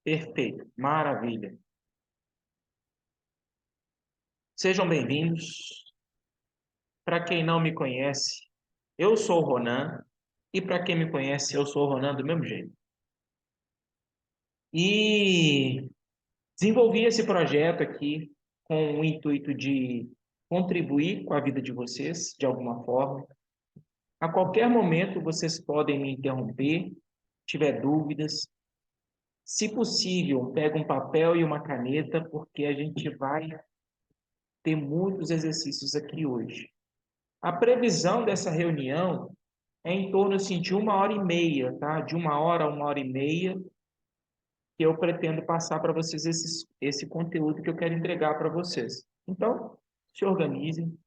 Perfeito, maravilha. Sejam bem-vindos. Para quem não me conhece, eu sou o Ronan, e para quem me conhece, eu sou o Ronan do mesmo jeito. E desenvolvi esse projeto aqui com o intuito de contribuir com a vida de vocês de alguma forma. A qualquer momento vocês podem me interromper, tiver dúvidas. Se possível, pega um papel e uma caneta, porque a gente vai ter muitos exercícios aqui hoje. A previsão dessa reunião é em torno assim, de 1 hora e meia, tá? De 1 hora a 1 hora e meia, que eu pretendo passar para vocês esse conteúdo que eu quero entregar para vocês. Então, se organizem.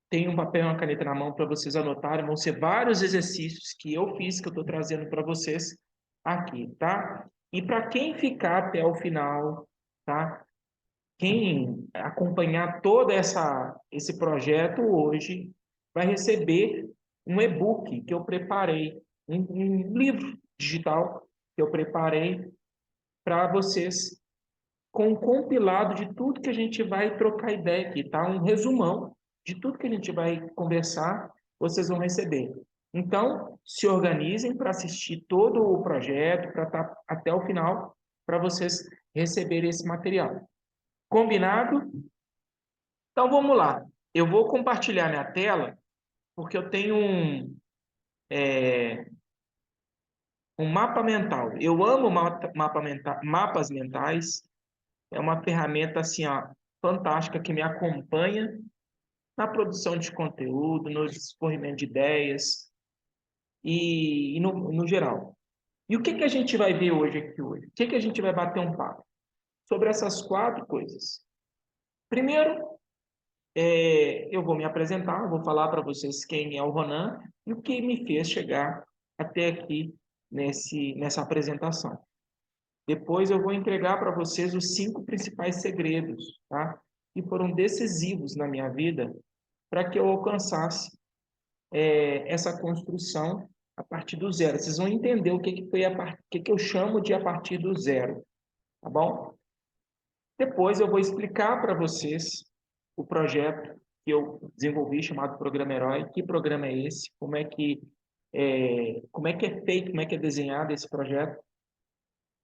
Tem um papel e uma caneta na mão para vocês anotarem. Vão ser vários exercícios que eu fiz, que eu estou trazendo para vocês aqui, tá? E para quem ficar até o final, tá? Quem acompanhar esse projeto hoje vai receber um e-book que eu preparei, um livro digital que eu preparei para vocês, com um compilado de tudo que a gente vai trocar ideia aqui, tá? Um resumão de tudo que a gente vai conversar, vocês vão receber. Então, se organizem para assistir todo o projeto, para estar até o final, para vocês receberem esse material. Combinado? Então vamos lá. Eu vou compartilhar minha tela porque eu tenho um mapa mental. Eu amo mapas mentais. É uma ferramenta assim, ó, fantástica que me acompanha na produção de conteúdo, no desenvolvimento de ideias e no geral. E o que a gente vai ver hoje aqui hoje? O que a gente vai bater um papo? Sobre essas 4 coisas. Primeiro, eu vou me apresentar, vou falar para vocês quem é o Ronan e o que me fez chegar até aqui nessa apresentação. Depois eu vou entregar para vocês os 5 principais segredos, tá? Que foram decisivos na minha vida para que eu alcançasse essa construção a partir do zero. Vocês vão entender o que foi o que eu chamo de a partir do zero, tá bom? Depois eu vou explicar para vocês o projeto que eu desenvolvi chamado Programa Herói. Que programa é esse? Como é que é feito, como é que é desenhado esse projeto?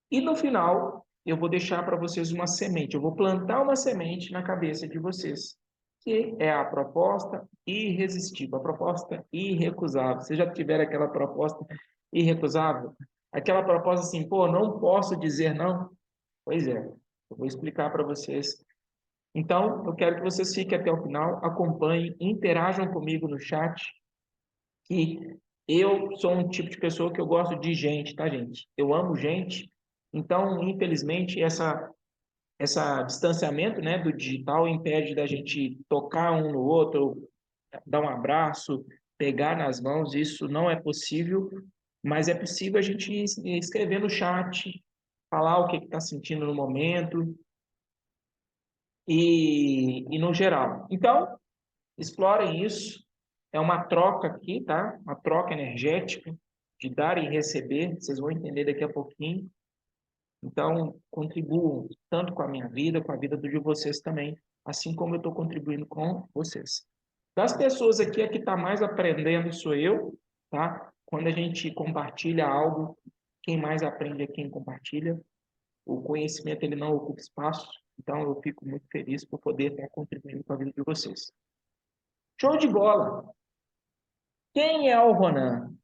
E no final eu vou deixar para vocês uma semente. Eu vou plantar uma semente na cabeça de vocês, que é a proposta irresistível, a proposta irrecusável. Vocês já tiveram aquela proposta irrecusável? Aquela proposta assim, pô, não posso dizer não? Pois é, eu vou explicar para vocês. Então, eu quero que vocês fiquem até o final, acompanhem, interajam comigo no chat, que eu sou um tipo de pessoa que eu gosto de gente, tá, gente? Eu amo gente, então, infelizmente, essa distanciamento, né, do digital impede da gente tocar um no outro, dar um abraço, pegar nas mãos, isso não é possível, mas é possível a gente escrever no chat, falar o que está sentindo no momento, e no geral. Então, explorem isso. É uma troca aqui, tá? Uma troca energética de dar e receber. Vocês vão entender daqui a pouquinho. Então, contribuam tanto com a minha vida, com a vida de vocês também, assim como eu estou contribuindo com vocês. Das pessoas aqui, a que está mais aprendendo sou eu, tá? Quando a gente compartilha algo, quem mais aprende é quem compartilha. O conhecimento ele não ocupa espaço, então eu fico muito feliz por poder estar contribuindo com a vida de vocês. Show de bola! Quem é o Ronan?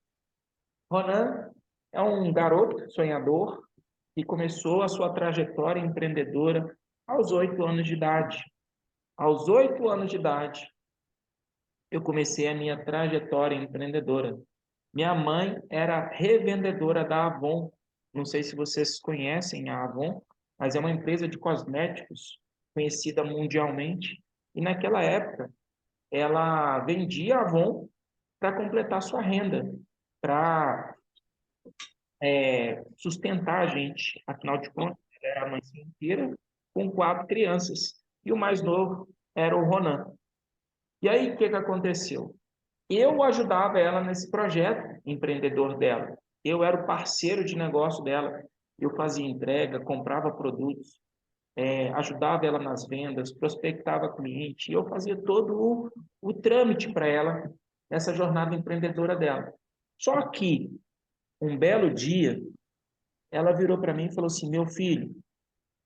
Ronan é um garoto sonhador que começou a sua trajetória empreendedora aos 8 anos de idade. Aos 8 anos de idade, eu comecei a minha trajetória empreendedora. Minha mãe era revendedora da Avon. Não sei se vocês conhecem a Avon, mas é uma empresa de cosméticos conhecida mundialmente. E naquela época, ela vendia Avon para completar sua renda, para sustentar a gente. Afinal de contas, ela era a mãe solteira com 4 crianças. E o mais novo era o Ronan. E aí, o que aconteceu? Eu ajudava ela nesse projeto empreendedor dela. Eu era o parceiro de negócio dela. Eu fazia entrega, comprava produtos, ajudava ela nas vendas, prospectava cliente, e eu fazia todo o trâmite para ela, nessa jornada empreendedora dela. Só que, um belo dia, ela virou para mim e falou assim: meu filho,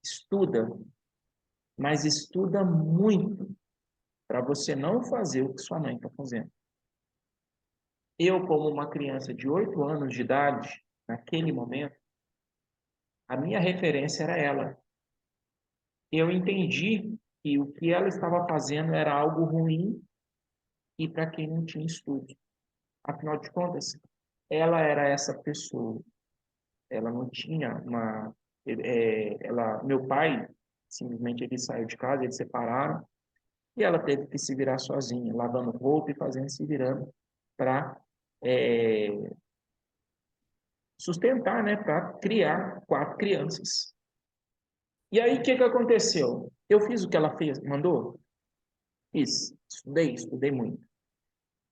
estuda, mas estuda muito para você não fazer o que sua mãe está fazendo. Eu, como uma criança de 8 anos de idade, naquele momento, a minha referência era ela. Eu entendi que o que ela estava fazendo era algo ruim e para quem não tinha estudo. Afinal de contas, ela era essa pessoa. Ela não tinha uma... meu pai, simplesmente ele saiu de casa, eles separaram, e ela teve que se virar sozinha, lavando roupa e fazendo se virando para sustentar, né, para criar 4 crianças. E aí, o que que aconteceu? Eu fiz o que ela fez, mandou? Fiz. Estudei muito.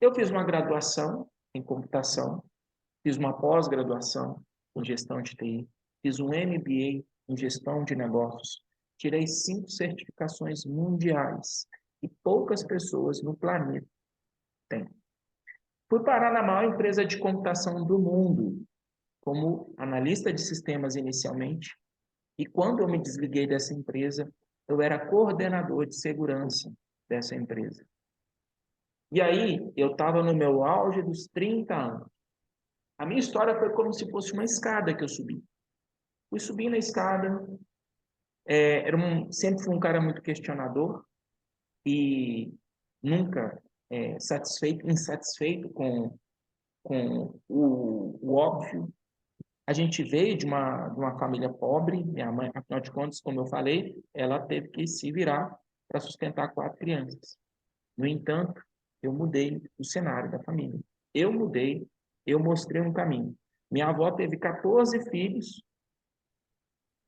Eu fiz uma graduação em computação, fiz uma pós-graduação em gestão de TI, fiz um MBA em gestão de negócios, tirei 5 certificações mundiais e poucas pessoas no planeta têm. Fui parar na maior empresa de computação do mundo, como analista de sistemas inicialmente, e quando eu me desliguei dessa empresa, eu era coordenador de segurança dessa empresa. E aí, eu estava no meu auge dos 30 anos. A minha história foi como se fosse uma escada que eu subi. Fui subindo a escada, sempre fui um cara muito questionador e nunca insatisfeito com o óbvio. A gente veio de uma família pobre, minha mãe, afinal de contas, como eu falei, ela teve que se virar para sustentar 4 crianças. No entanto, eu mudei o cenário da família. Eu mudei, eu mostrei um caminho. Minha avó teve 14 filhos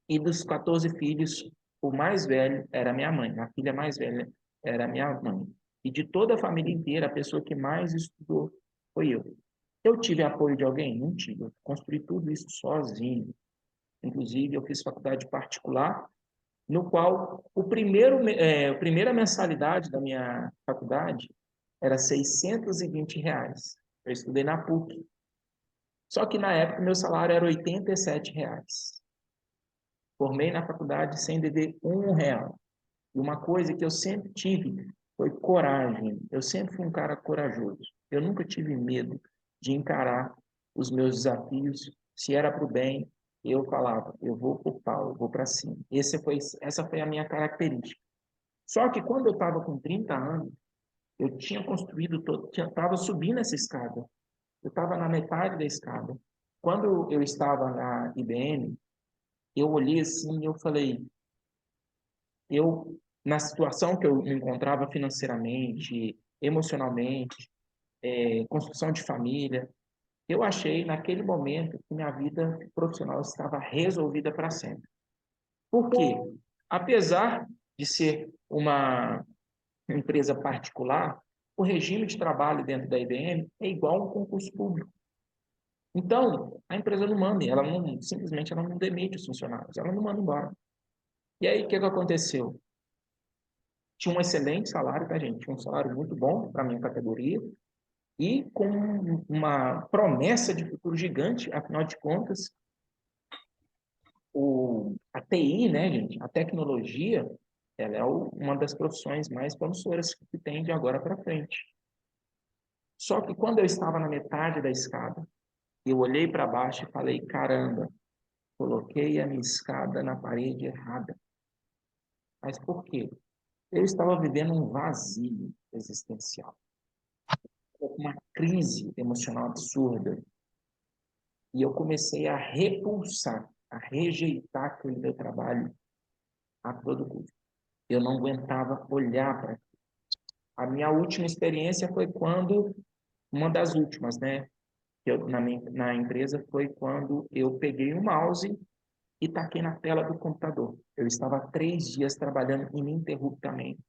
e dos 14 filhos, o mais velho era minha mãe. A filha mais velha era minha mãe. E de toda a família inteira, a pessoa que mais estudou foi eu. Eu tive apoio de alguém? Não tive. Eu construí tudo isso sozinho. Inclusive, eu fiz faculdade particular, no qual a primeira mensalidade da minha faculdade era R$ 620. Eu estudei na PUC. Só que na época meu salário era R$ 87. Formei na faculdade sem dever R$ 1. E uma coisa que eu sempre tive foi coragem. Eu sempre fui um cara corajoso. Eu nunca tive medo de encarar os meus desafios. Se era para o bem, eu falava, eu vou para o pau, eu vou para cima. Essa foi a minha característica. Só que quando eu estava com 30 anos, eu tinha construído todo, estava subindo essa escada. Eu estava na metade da escada. Quando eu estava na IBM, eu olhei assim e eu falei, na situação que eu me encontrava financeiramente, emocionalmente, construção de família, eu achei naquele momento que minha vida profissional estava resolvida para sempre. Por quê? Apesar de ser uma empresa particular, o regime de trabalho dentro da IBM é igual a um concurso público. Então, a empresa não manda, simplesmente ela não demite os funcionários, ela não manda embora. E aí, o que aconteceu? Tinha um excelente salário, tá, gente? Tinha um salário muito bom para a minha categoria e com uma promessa de futuro gigante, afinal de contas, a TI, né, gente? A tecnologia, ela é uma das profissões mais promissoras que tem de agora para frente. Só que quando eu estava na metade da escada, eu olhei para baixo e falei, caramba, coloquei a minha escada na parede errada. Mas por quê? Eu estava vivendo um vazio existencial, uma crise emocional absurda. E eu comecei a repulsar, a rejeitar aquele meu trabalho a todo custo. Eu não aguentava olhar para aquilo. A minha última experiência foi quando, uma das últimas, né, na empresa, foi quando eu peguei o mouse e taquei na tela do computador. Eu estava 3 dias trabalhando ininterruptamente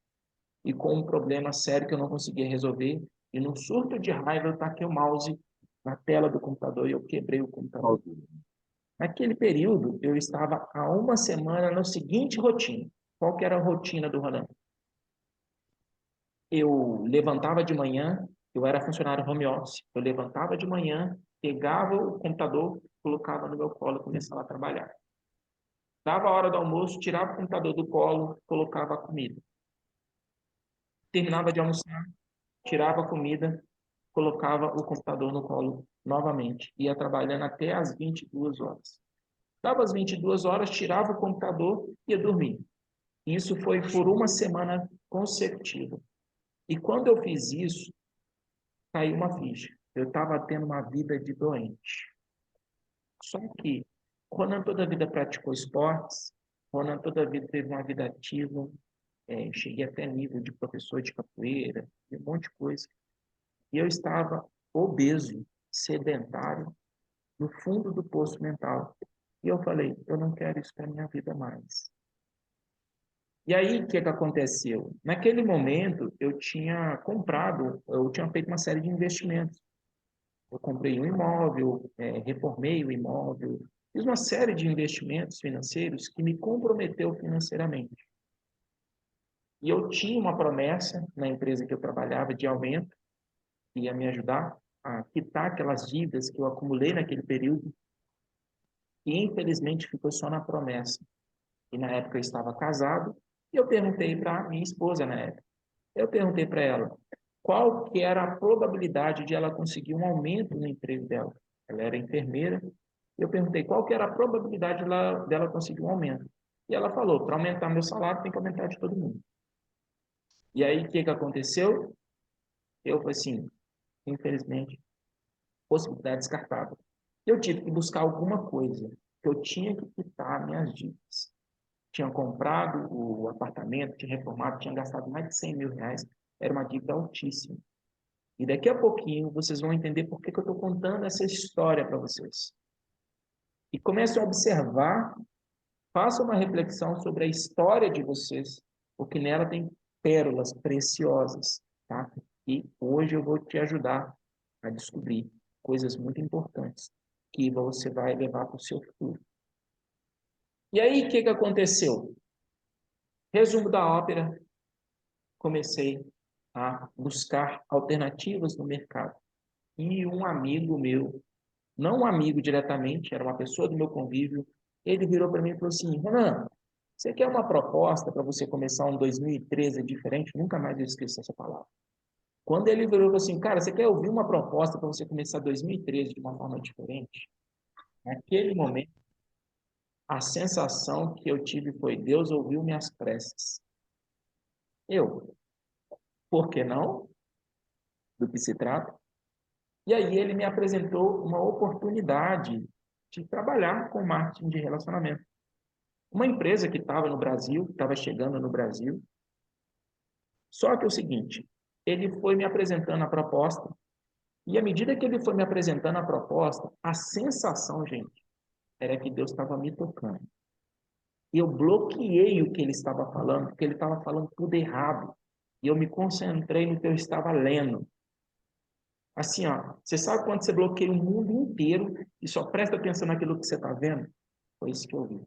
e com um problema sério que eu não conseguia resolver. E no surto de raiva, eu taquei o mouse na tela do computador e eu quebrei o computador. Naquele período, eu estava há uma semana na seguinte rotina. Qual que era a rotina do Ronan? Eu levantava de manhã, eu era funcionário home office, eu levantava de manhã, pegava o computador, colocava no meu colo e começava a trabalhar. Dava a hora do almoço, tirava o computador do colo, colocava a comida. Terminava de almoçar, tirava a comida, colocava o computador no colo novamente. Ia trabalhando até as 22 horas. Dava as 22 horas, tirava o computador e ia dormir. Isso foi por uma semana consecutiva. E quando eu fiz isso, caiu uma ficha. Eu estava tendo uma vida de doente. Só que Ronan toda a vida praticou esportes, Ronan toda a vida teve uma vida ativa, cheguei até nível de professor de capoeira, um monte de coisa. E eu estava obeso, sedentário, no fundo do poço mental. E eu falei, eu não quero isso para minha vida mais. E aí, o que que aconteceu? Naquele momento, eu tinha feito uma série de investimentos. Eu comprei um imóvel, reformei o imóvel, fiz uma série de investimentos financeiros que me comprometeu financeiramente. E eu tinha uma promessa na empresa que eu trabalhava de aumento, que ia me ajudar a quitar aquelas dívidas que eu acumulei naquele período, e infelizmente ficou só na promessa. E na época eu estava casado, e eu perguntei para minha esposa na época, eu perguntei para ela qual que era a probabilidade de ela conseguir um aumento no emprego dela. Ela era enfermeira. Eu perguntei qual que era a probabilidade dela conseguir um aumento. E ela falou, para aumentar meu salário tem que aumentar de todo mundo. E aí, o que que aconteceu? Eu falei assim, infelizmente, possibilidade descartável. Eu tive que buscar alguma coisa, que eu tinha que quitar minhas dívidas. Tinha comprado o apartamento, tinha reformado, tinha gastado mais de 100 mil reais, era uma dívida altíssima. E daqui a pouquinho vocês vão entender por que que eu estou contando essa história para vocês. E comecem a observar, façam uma reflexão sobre a história de vocês, porque nela tem pérolas preciosas, tá? E hoje eu vou te ajudar a descobrir coisas muito importantes que você vai levar para o seu futuro. E aí, o que que aconteceu? Resumo da ópera, comecei a buscar alternativas no mercado. E um amigo meu, não um amigo diretamente, era uma pessoa do meu convívio, ele virou para mim e falou assim, Ronan, você quer uma proposta para você começar um 2013 diferente? Nunca mais eu esqueço essa palavra. Quando ele virou e falou assim, cara, você quer ouvir uma proposta para você começar 2013 de uma forma diferente? Naquele momento, a sensação que eu tive foi, Deus ouviu minhas preces. Eu, por que não? Do que se trata? E aí ele me apresentou uma oportunidade de trabalhar com marketing de relacionamento. Uma empresa que estava no Brasil, que estava chegando no Brasil. Só que é o seguinte, ele foi me apresentando a proposta, e à medida que ele foi me apresentando a proposta, a sensação, gente, era que Deus estava me tocando. Eu bloqueei o que ele estava falando, porque ele estava falando tudo errado. E eu me concentrei no que eu estava lendo. Assim, ó, você sabe quando você bloqueia o mundo inteiro e só presta atenção naquilo que você está vendo? Foi isso que eu vi.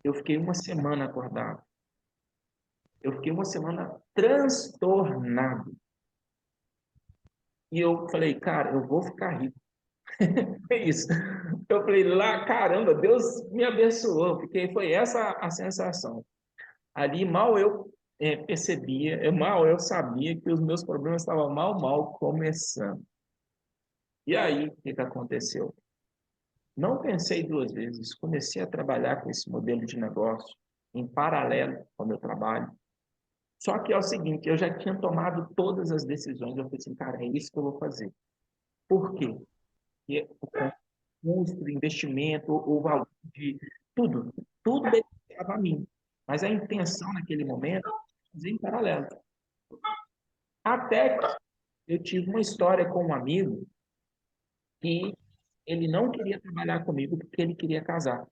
Eu fiquei uma semana acordado. Eu fiquei uma semana transtornado. E eu falei, cara, eu vou ficar rico. É isso. Eu falei, lá, caramba, Deus me abençoou, porque foi essa a sensação. Ali mal eu percebia, mal eu sabia que os meus problemas estavam mal começando. E aí, o que que aconteceu? Não pensei duas vezes, comecei a trabalhar com esse modelo de negócio em paralelo ao meu trabalho. Só que é o seguinte, eu já tinha tomado todas as decisões, eu falei assim, cara, é isso que eu vou fazer. Por quê? Porque o custo, o investimento, o valor de tudo beneficiava a mim. Mas a intenção naquele momento era fazer em paralelo. Até que eu tive uma história com um amigo que ele não queria trabalhar comigo porque ele queria casar.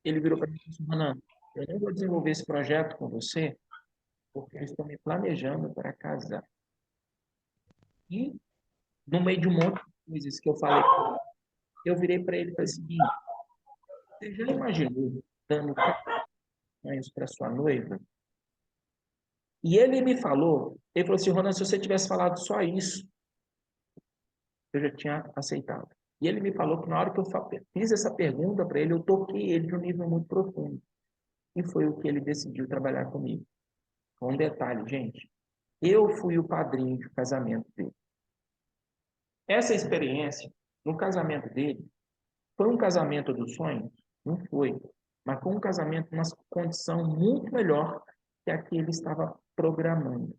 Ele virou para mim e disse, Renan, eu não vou desenvolver esse projeto com você porque eu estou me planejando para casar. E no meio de um monte de coisas que eu falei, eu virei para ele e falei o seguinte: você já imaginou dando sonhos para sua noiva? E ele falou assim, Ronan, se você tivesse falado só isso, eu já tinha aceitado. E ele me falou que na hora que eu fiz essa pergunta para ele, eu toquei ele de um nível muito profundo. E foi o que ele decidiu trabalhar comigo. Um detalhe, gente, eu fui o padrinho de casamento dele. Essa experiência, no casamento dele, foi um casamento dos sonhos? Não foi. Mas foi um casamento numa condição muito melhor que a que ele estava programando.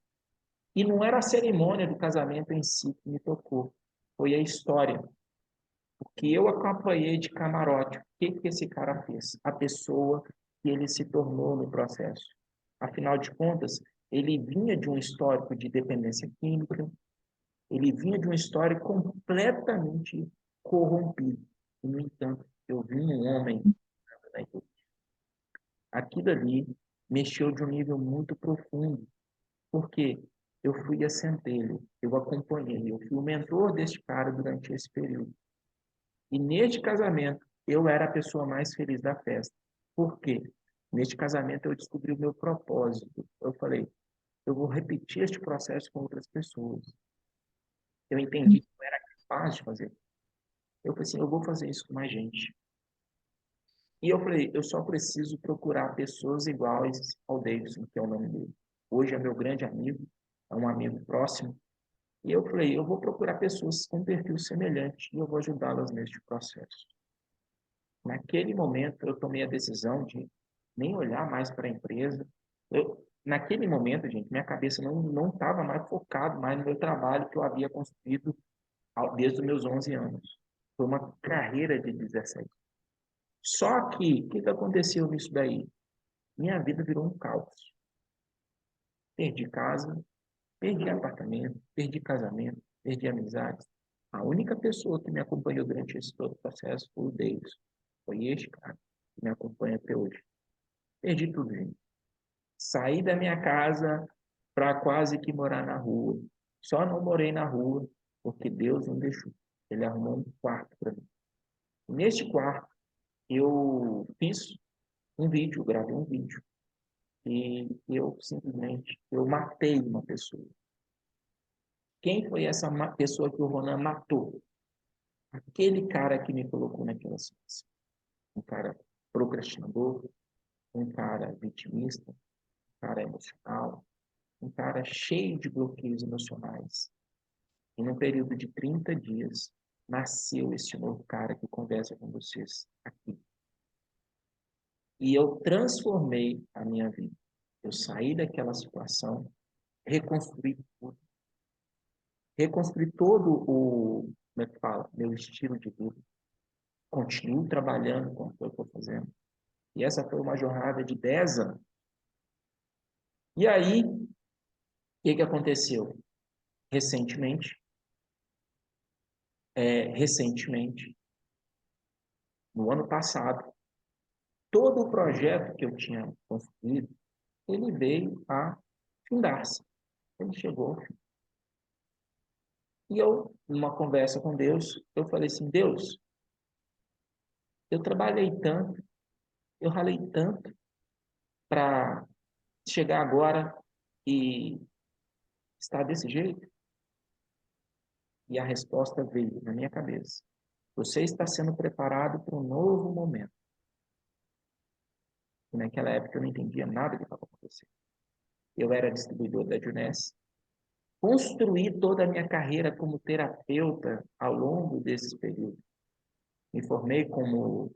E não era a cerimônia do casamento em si que me tocou, foi a história. Porque eu acompanhei de camarote o que esse cara fez, a pessoa que ele se tornou no processo. Afinal de contas, ele vinha de um histórico de dependência química, ele vinha de um histórico completamente corrompido. E, no entanto, eu vi um homem, né, aquilo ali mexeu de um nível muito profundo, porque eu fui a centelha, eu acompanhei, eu fui o mentor deste cara durante esse período. E neste casamento, eu era a pessoa mais feliz da festa. Por quê? Neste casamento, eu descobri o meu propósito. Eu falei, eu vou repetir este processo com outras pessoas. Eu entendi que eu era capaz de fazer. Eu falei assim, eu vou fazer isso com mais gente. E eu falei, eu só preciso procurar pessoas iguais ao Davidson, que é o nome dele. Hoje é meu grande amigo, é um amigo próximo. E eu falei, eu vou procurar pessoas com perfil semelhante e eu vou ajudá-las neste processo. Naquele momento, eu tomei a decisão de nem olhar mais para a empresa. Naquele momento, gente, minha cabeça não estava mais focado mais no meu trabalho que eu havia construído desde os meus 11 anos. Foi uma carreira de 17. Só que, o que aconteceu nisso daí? Minha vida virou um caos. Perdi casa, perdi apartamento, perdi casamento, perdi amizades. A única pessoa que me acompanhou durante esse todo o processo foi o Davis. Foi este cara que me acompanha até hoje. Perdi tudo, gente. Saí da minha casa para quase que morar na rua. Só não morei na rua porque Deus não deixou. Ele arrumou um quarto para mim. Neste quarto, eu fiz um vídeo, gravei um vídeo. E eu simplesmente, eu matei uma pessoa. Quem foi essa pessoa que o Ronan matou? Aquele cara que me colocou naquela situação. Um cara procrastinador, um cara vitimista, um cara emocional, um cara cheio de bloqueios emocionais. E num período de 30 dias, nasceu esse novo cara que conversa com vocês aqui. E eu transformei a minha vida. Eu saí daquela situação, reconstruí tudo. Reconstruí todo o, como é que fala, meu estilo de vida. Continuo trabalhando com o que eu estou fazendo. E essa foi uma jornada de 10 anos. E aí, o que aconteceu? Recentemente, no ano passado, todo o projeto que eu tinha construído, ele veio a findar-se. Ele chegou ao fim. E eu, numa conversa com Deus, eu falei assim, Deus, eu trabalhei tanto, eu ralei tanto para chegar agora e estar desse jeito. E a resposta veio na minha cabeça. Você está sendo preparado para um novo momento. E naquela época eu não entendia nada que estava acontecendo. Eu era distribuidor da Juness. Construí toda a minha carreira como terapeuta ao longo desses períodos. Me formei como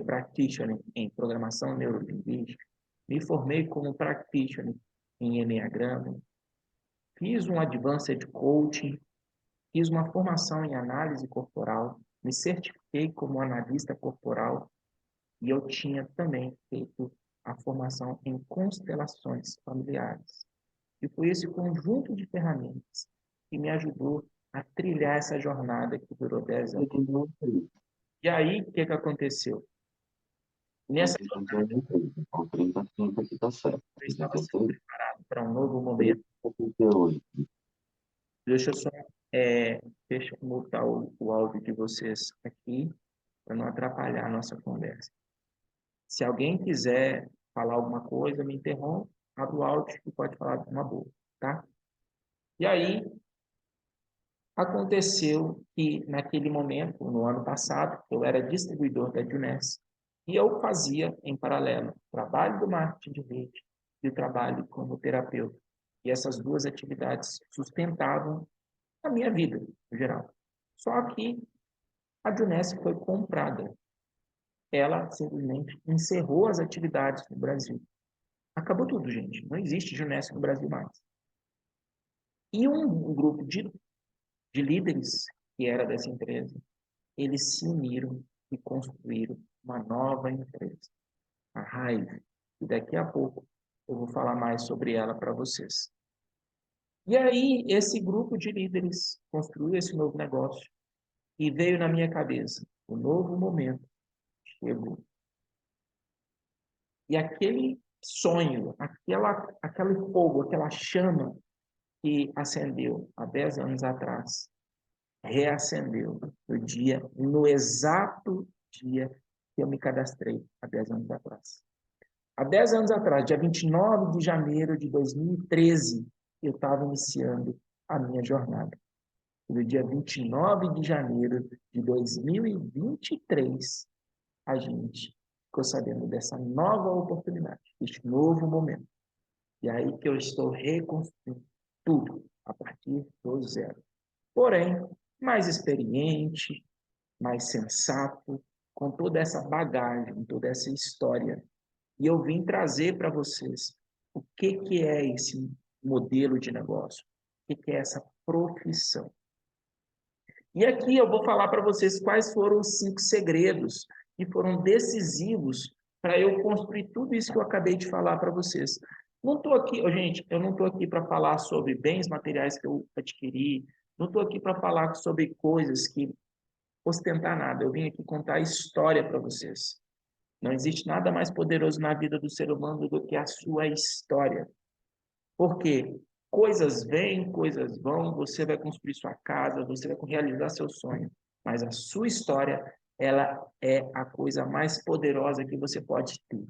practitioner em programação neurolinguística. Me formei como practitioner em Enneagrama. Fiz um Advanced Coaching. Fiz uma formação em análise corporal. Me certifiquei como analista corporal. E eu tinha também feito a formação em constelações familiares. E foi esse conjunto de ferramentas que me ajudou a trilhar essa jornada que durou 10 anos. E aí, o que aconteceu? Nessa jornada, Com 30, 30 que tá certo. eu estava sendo preparado para um novo momento. Deixa eu só Deixa eu mutar o áudio de vocês aqui, para não atrapalhar a nossa conversa. Se alguém quiser falar alguma coisa, me interrompe, abre o áudio e pode falar de uma boa, tá? E aí, aconteceu que, naquele momento, no ano passado, eu era distribuidor da Juness e eu fazia, em paralelo, o trabalho do marketing de rede e o trabalho como terapeuta. E essas duas atividades sustentavam a minha vida, no geral. Só que a Juness foi comprada. Ela simplesmente encerrou as atividades no Brasil. Acabou tudo, gente. Não existe Juness no Brasil mais. E um grupo de líderes que era dessa empresa, eles se uniram e construíram uma nova empresa, a Hive. E daqui a pouco eu vou falar mais sobre ela para vocês. E aí, esse grupo de líderes construiu esse novo negócio e veio na minha cabeça, o novo momento chegou. E aquele sonho, aquele fogo, aquela chama que acendeu há 10 anos atrás, reacendeu no exato dia que eu me cadastrei, há 10 anos atrás. Há 10 anos atrás, dia 29 de janeiro de 2013, eu estava iniciando a minha jornada. No dia 29 de janeiro de 2023, a gente ficou sabendo dessa nova oportunidade, desse novo momento. E aí que eu estou reconstruindo tudo, a partir do zero. Porém, mais experiente, mais sensato, com toda essa bagagem, toda essa história. E eu vim trazer para vocês o que é esse modelo de negócio, o que é essa profissão. E aqui eu vou falar para vocês quais foram os 5 segredos que foram decisivos para eu construir tudo isso que eu acabei de falar para vocês. Não estou aqui, gente, eu não estou aqui para falar sobre bens materiais que eu adquiri, não estou aqui para falar sobre coisas que ostentar nada. Eu vim aqui contar a história para vocês. Não existe nada mais poderoso na vida do ser humano do que a sua história. Porque coisas vêm, coisas vão, você vai construir sua casa, você vai realizar seu sonho, mas a sua história, ela é a coisa mais poderosa que você pode ter.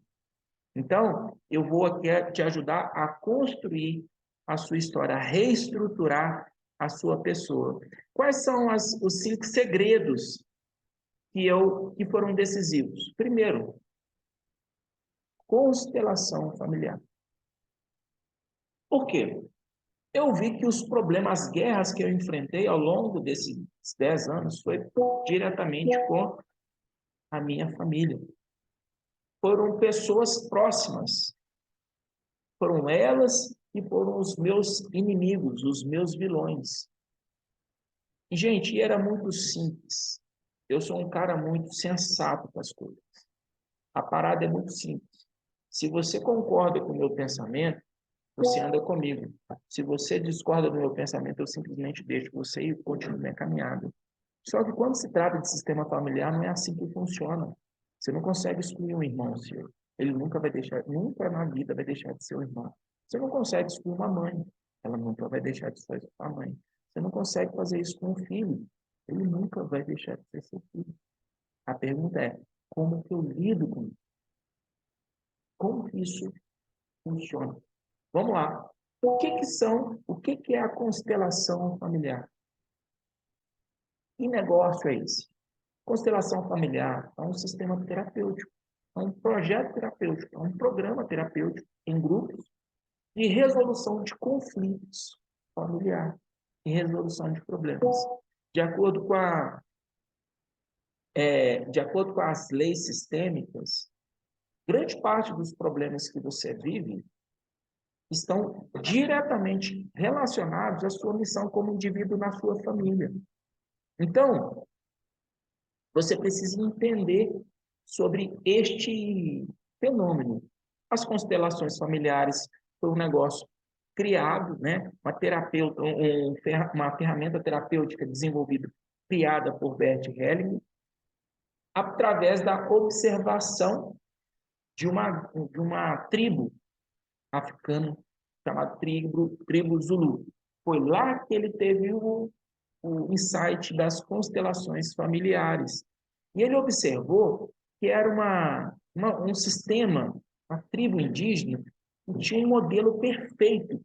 Então, eu vou aqui te ajudar a construir a sua história, a reestruturar a sua pessoa. Quais são os 5 segredos que foram decisivos? Primeiro, constelação familiar. Por quê? Eu vi que os problemas, as guerras que eu enfrentei ao longo desses 10 anos foi diretamente com a minha família. Foram pessoas próximas. Foram elas e foram os meus inimigos, os meus vilões. E, gente, era muito simples. Eu sou um cara muito sensato com as coisas. A parada é muito simples. Se você concorda com o meu pensamento, você anda comigo. Se você discorda do meu pensamento, eu simplesmente deixo você e continuo minha caminhada. Só que quando se trata de sistema familiar, não é assim que funciona. Você não consegue excluir um irmão seu. Ele nunca vai deixar, nunca na vida vai deixar de ser um irmão. Você não consegue excluir uma mãe. Ela nunca vai deixar de ser sua mãe. Você não consegue fazer isso com um filho. Ele nunca vai deixar de ser seu filho. A pergunta é, como que eu lido com isso? Como que isso funciona? Vamos lá. O que é a constelação familiar? Que negócio é esse? Constelação familiar é um sistema terapêutico, é um projeto terapêutico, é um programa terapêutico em grupos de resolução de conflitos familiares e resolução de problemas. De acordo com de acordo com as leis sistêmicas, grande parte dos problemas que você vive estão diretamente relacionados à sua missão como indivíduo na sua família. Então, você precisa entender sobre este fenômeno. As constelações familiares foi um negócio criado, né? Uma ferramenta terapêutica desenvolvida, criada por Bert Hellinger, através da observação de uma tribo africana chamada tribo Zulu. Foi lá que ele teve o insight das constelações familiares. E ele observou que era um sistema, a tribo indígena, que tinha um modelo perfeito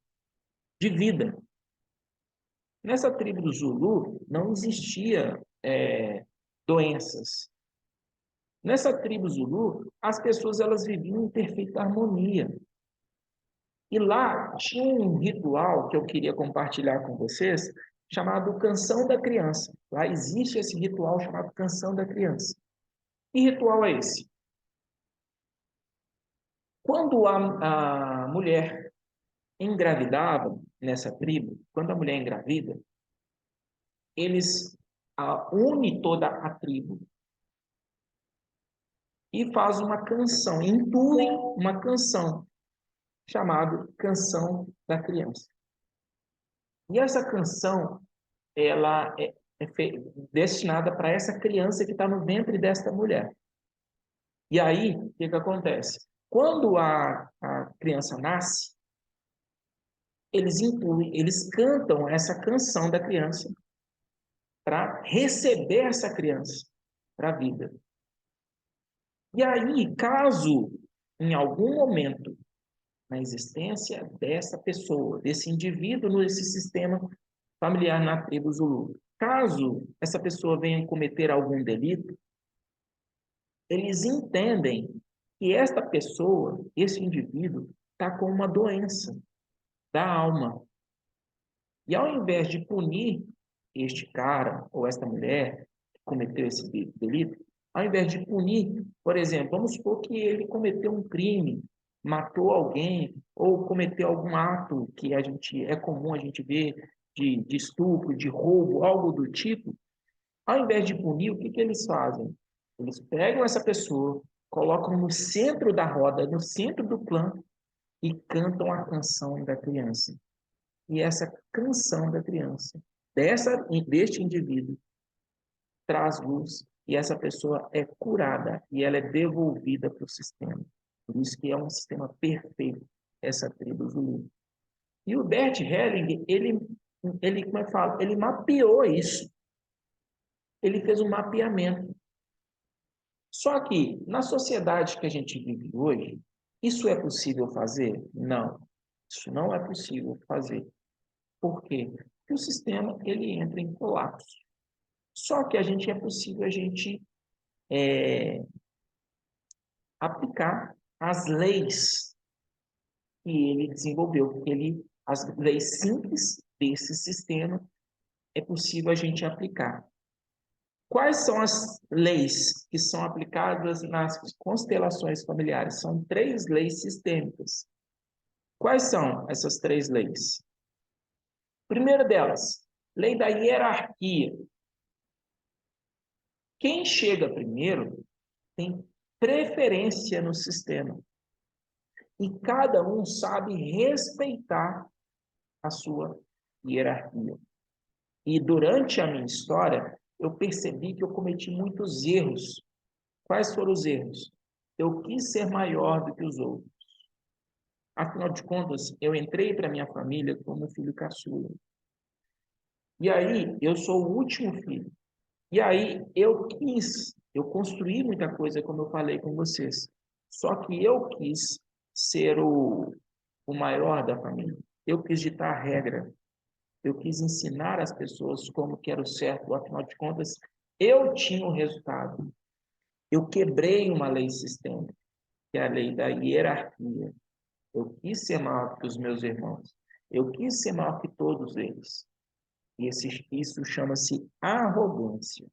de vida. Nessa tribo do Zulu não existia doenças. Nessa tribo Zulu, as pessoas elas viviam em perfeita harmonia. E lá tinha um ritual que eu queria compartilhar com vocês, chamado Canção da Criança. Lá existe esse ritual chamado Canção da Criança. Que ritual é esse? Quando a mulher engravidava nessa tribo, quando a mulher engravida, eles unem toda a tribo e faz uma canção, intuem uma canção chamada Canção da Criança. E essa canção, ela é destinada para essa criança que está no ventre desta mulher. E aí, o que acontece? Quando a criança nasce, eles cantam essa canção da criança para receber essa criança para a vida. E aí, caso em algum momento na existência dessa pessoa, desse indivíduo nesse sistema familiar na tribo Zulu, caso essa pessoa venha cometer algum delito, eles entendem que esta pessoa, esse indivíduo, está com uma doença da alma. E ao invés de punir este cara ou esta mulher que cometeu esse delito, ao invés de punir, por exemplo, vamos supor que ele cometeu um crime, matou alguém ou cometeu algum ato que é comum a gente ver de estupro, de roubo, algo do tipo, ao invés de punir, o que eles fazem? Eles pegam essa pessoa, colocam no centro da roda, no centro do clã e cantam a canção da criança. E essa canção da criança, deste indivíduo, traz luz e essa pessoa é curada e ela é devolvida para o sistema. Por isso que é um sistema perfeito, essa tribo Zulu. E o Bert Helling, como é que fala? Ele mapeou isso. Ele fez um mapeamento. Só que, na sociedade que a gente vive hoje, isso é possível fazer? Não. Isso não é possível fazer. Por quê? Porque o sistema ele entra em colapso. Só que é possível a gente aplicar as leis que ele desenvolveu, porque as leis simples desse sistema é possível a gente aplicar. Quais são as leis que são aplicadas nas constelações familiares? São 3 leis sistêmicas. Quais são essas 3 leis? Primeira delas, lei da hierarquia. Quem chega primeiro tem preferência no sistema. E cada um sabe respeitar a sua hierarquia. E durante a minha história, eu percebi que eu cometi muitos erros. Quais foram os erros? Eu quis ser maior do que os outros. Afinal de contas, eu entrei para minha família como filho caçula. E aí, eu sou o último filho. E aí, eu construí muita coisa, como eu falei com vocês. Só que eu quis ser o maior da família. Eu quis ditar a regra. Eu quis ensinar as pessoas como que era o certo. Afinal de contas, eu tinha o resultado. Eu quebrei uma lei sistêmica, que é a lei da hierarquia. Eu quis ser maior que os meus irmãos. Eu quis ser maior que todos eles. E isso chama-se arrogância.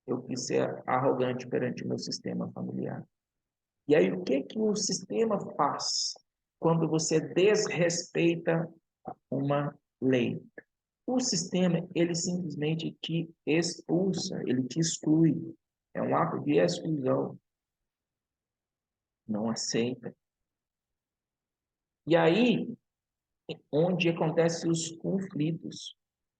Eu quis ser arrogante perante o meu sistema familiar. E aí, o que o sistema faz quando você desrespeita uma lei? O sistema, ele simplesmente te expulsa, ele te exclui. É um ato de exclusão. Não aceita. E aí, onde acontecem os conflitos.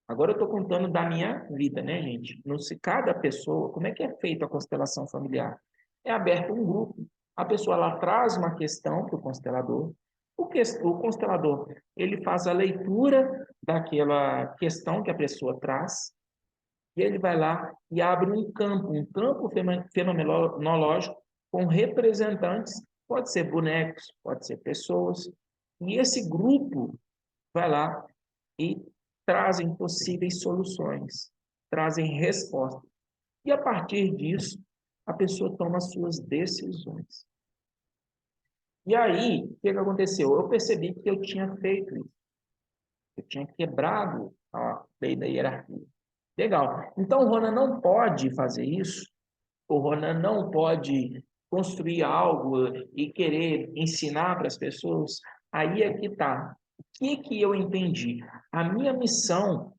Agora eu estou contando da minha vida, né, gente? Não se cada pessoa, como é que é feita a constelação familiar? É aberto um grupo. A pessoa ela traz uma questão para o constelador. O constelador, ele faz a leitura daquela questão que a pessoa traz, e ele vai lá e abre um campo fenomenológico com representantes, pode ser bonecos, pode ser pessoas, e esse grupo vai lá e trazem possíveis soluções, trazem respostas. E a partir disso, a pessoa toma as suas decisões. E aí, o que aconteceu? Eu percebi que eu tinha feito isso. Eu tinha quebrado a lei da hierarquia. Legal. Então, o Ronan não pode fazer isso. O Ronan não pode construir algo e querer ensinar para as pessoas. Aí é que está. O que eu entendi? A minha missão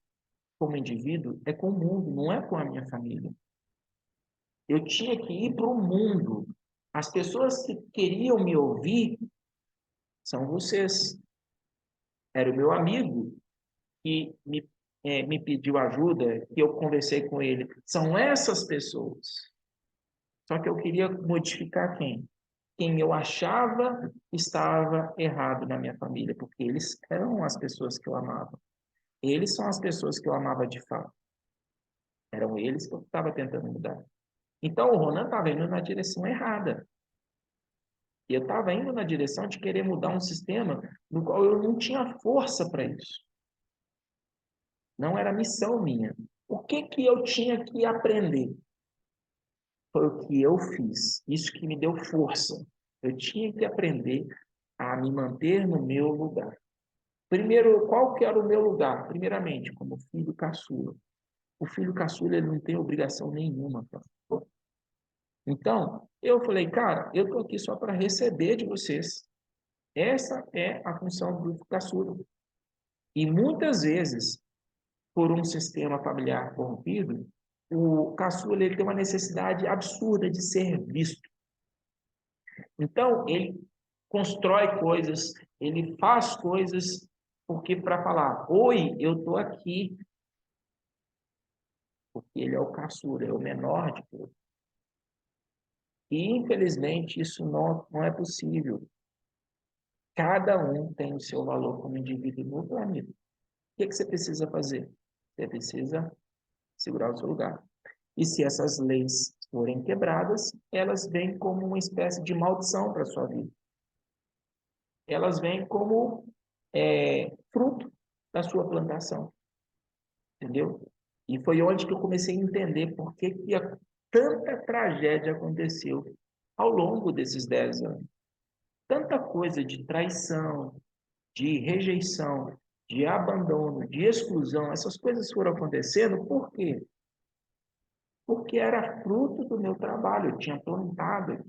como indivíduo é com o mundo, não é com a minha família. Eu tinha que ir para o mundo. As pessoas que queriam me ouvir são vocês. Era o meu amigo que me pediu ajuda, que eu conversei com ele. São essas pessoas. Só que eu queria modificar quem? Quem eu achava que estava errado na minha família, porque eles eram as pessoas que eu amava. Eles são as pessoas que eu amava de fato. Eram eles que eu estava tentando mudar. Então o Ronan estava indo na direção errada. E eu estava indo na direção de querer mudar um sistema no qual eu não tinha força para isso. Não era missão minha. O que eu tinha que aprender? Foi o que eu fiz. Isso que me deu força. Eu tinha que aprender a me manter no meu lugar. Primeiro, qual que era o meu lugar? Primeiramente, como filho caçula. O filho caçula ele não tem obrigação nenhuma. Então, eu falei, cara, eu estou aqui só para receber de vocês. Essa é a função do caçula. E muitas vezes, por um sistema familiar corrompido, o caçula ele tem uma necessidade absurda de ser visto. Então, ele constrói coisas, ele faz coisas, porque para falar, oi, eu estou aqui, porque ele é o caçula, é o menor de todos. E, infelizmente, isso não é possível. Cada um tem o seu valor como indivíduo no planeta. O que você precisa fazer? Você precisa segurar o seu lugar. E se essas leis forem quebradas, elas vêm como uma espécie de maldição para a sua vida. Elas vêm como fruto da sua plantação. Entendeu? E foi onde que eu comecei a entender por que tanta tragédia aconteceu ao longo desses 10 anos. Tanta coisa de traição, de rejeição, de abandono, de exclusão, essas coisas foram acontecendo por quê? Porque era fruto do meu trabalho, eu tinha plantado.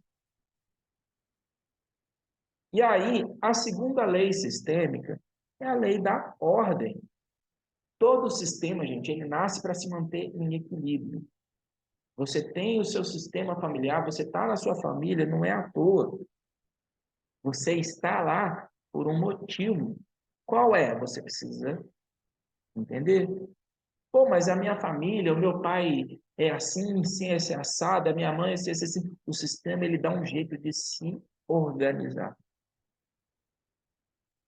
E aí, a segunda lei sistêmica é a lei da ordem. Todo sistema, gente, ele nasce para se manter em equilíbrio. Você tem o seu sistema familiar, você está na sua família, não é à toa. Você está lá por um motivo. Qual é? Você precisa entender. Pô, mas a minha família, o meu pai é assim, sim, esse assado, a minha mãe é assim, assim. O sistema, ele dá um jeito de se organizar.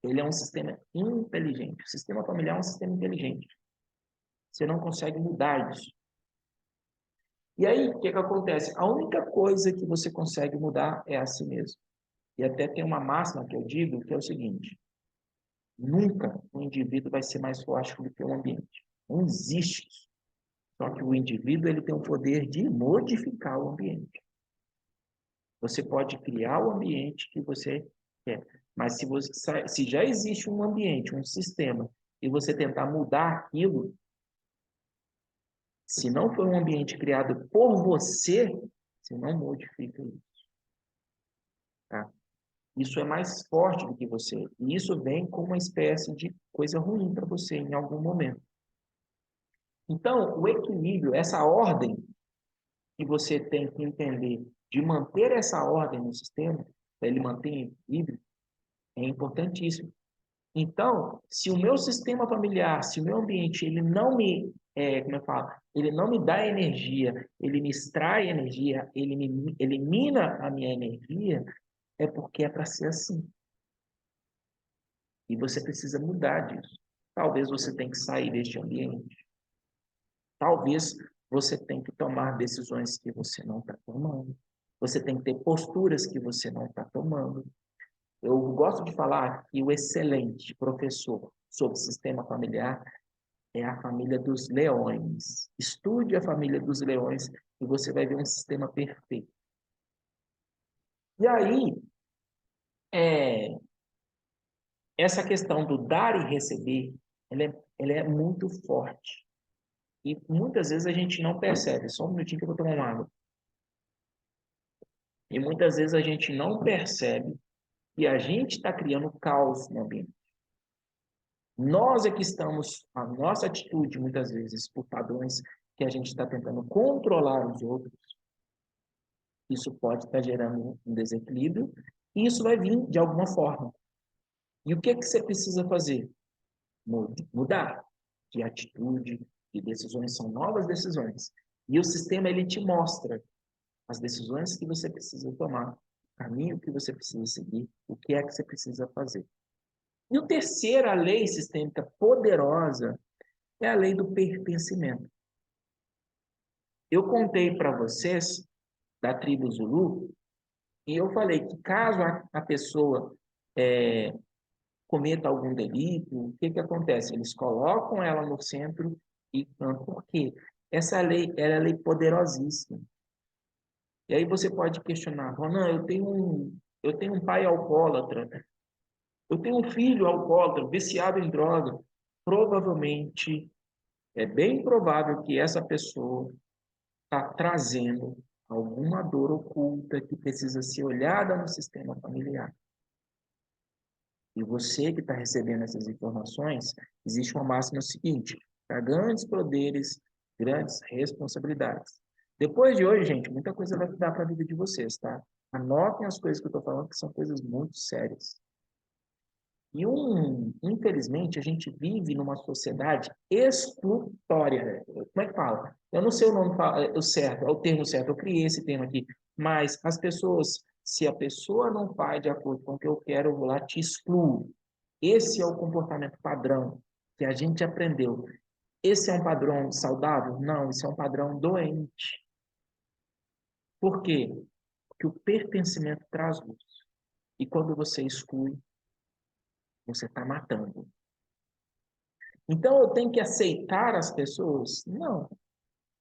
Ele é um sistema inteligente. O sistema familiar é um sistema inteligente. Você não consegue mudar isso. E aí, o que acontece? A única coisa que você consegue mudar é a si mesmo. E até tem uma máxima que eu digo, que é o seguinte: nunca o indivíduo vai ser mais forte do que o ambiente. Não existe isso. Só que o indivíduo ele tem o poder de modificar o ambiente. Você pode criar o ambiente que você quer, mas se já existe um ambiente, um sistema, e você tentar mudar aquilo, se não for um ambiente criado por você, você não modifica isso. Tá? Isso é mais forte do que você. E isso vem como uma espécie de coisa ruim para você em algum momento. Então, o equilíbrio, essa ordem que você tem que entender de manter essa ordem no sistema, para ele manter em equilíbrio, é importantíssimo. Então, se o meu sistema familiar, se o meu ambiente, ele não me, como eu falo, ele não me dá energia, ele me extrai energia, ele me elimina a minha energia, é porque é para ser assim. E você precisa mudar disso. Talvez você tenha que sair deste ambiente. Talvez você tenha que tomar decisões que você não está tomando. Você tem que ter posturas que você não está tomando. Eu gosto de falar que o excelente professor sobre sistema familiar é a família dos leões. Estude a família dos leões e você vai ver um sistema perfeito. E aí, essa questão do dar e receber, ela é muito forte. E muitas vezes a gente não percebe. Só um minutinho que eu vou tomar uma água. E muitas vezes a gente não percebe que a gente está criando caos no ambiente. Nós é que estamos, a nossa atitude, muitas vezes, por padrões que a gente está tentando controlar os outros, isso pode estar gerando um desequilíbrio, e isso vai vir de alguma forma. E o que que você precisa fazer? Mudar de atitude, de decisões, são novas decisões. E o sistema, ele te mostra as decisões que você precisa tomar, o caminho que você precisa seguir, o que é que você precisa fazer. E a terceira lei sistêmica poderosa é a lei do pertencimento. Eu contei para vocês da tribo Zulu e eu falei que caso a pessoa cometa algum delito, o que que acontece? Eles colocam ela no centro e por quê? Essa lei, ela é lei poderosíssima. E aí você pode questionar, Ronan, eu tenho um pai alcoólatra, eu tenho um filho alcoólatra, viciado em droga. Provavelmente, é bem provável que essa pessoa está trazendo alguma dor oculta que precisa ser olhada no sistema familiar. E você que está recebendo essas informações, existe uma máxima seguinte: para grandes poderes, grandes responsabilidades. Depois de hoje, gente, muita coisa vai mudar para a vida de vocês, tá? Anotem as coisas que eu estou falando, que são coisas muito sérias. E, infelizmente, a gente vive numa sociedade exclutória. Como é que fala? Eu não sei o nome o certo, é o termo certo, eu criei esse termo aqui. Mas as pessoas, se a pessoa não faz de acordo com o que eu quero, eu vou lá, te excluo. Esse é o comportamento padrão que a gente aprendeu. Esse é um padrão saudável? Não, isso é um padrão doente. Por quê? Porque o pertencimento traz luz. E quando você exclui, você está matando. Então, eu tenho que aceitar as pessoas? Não.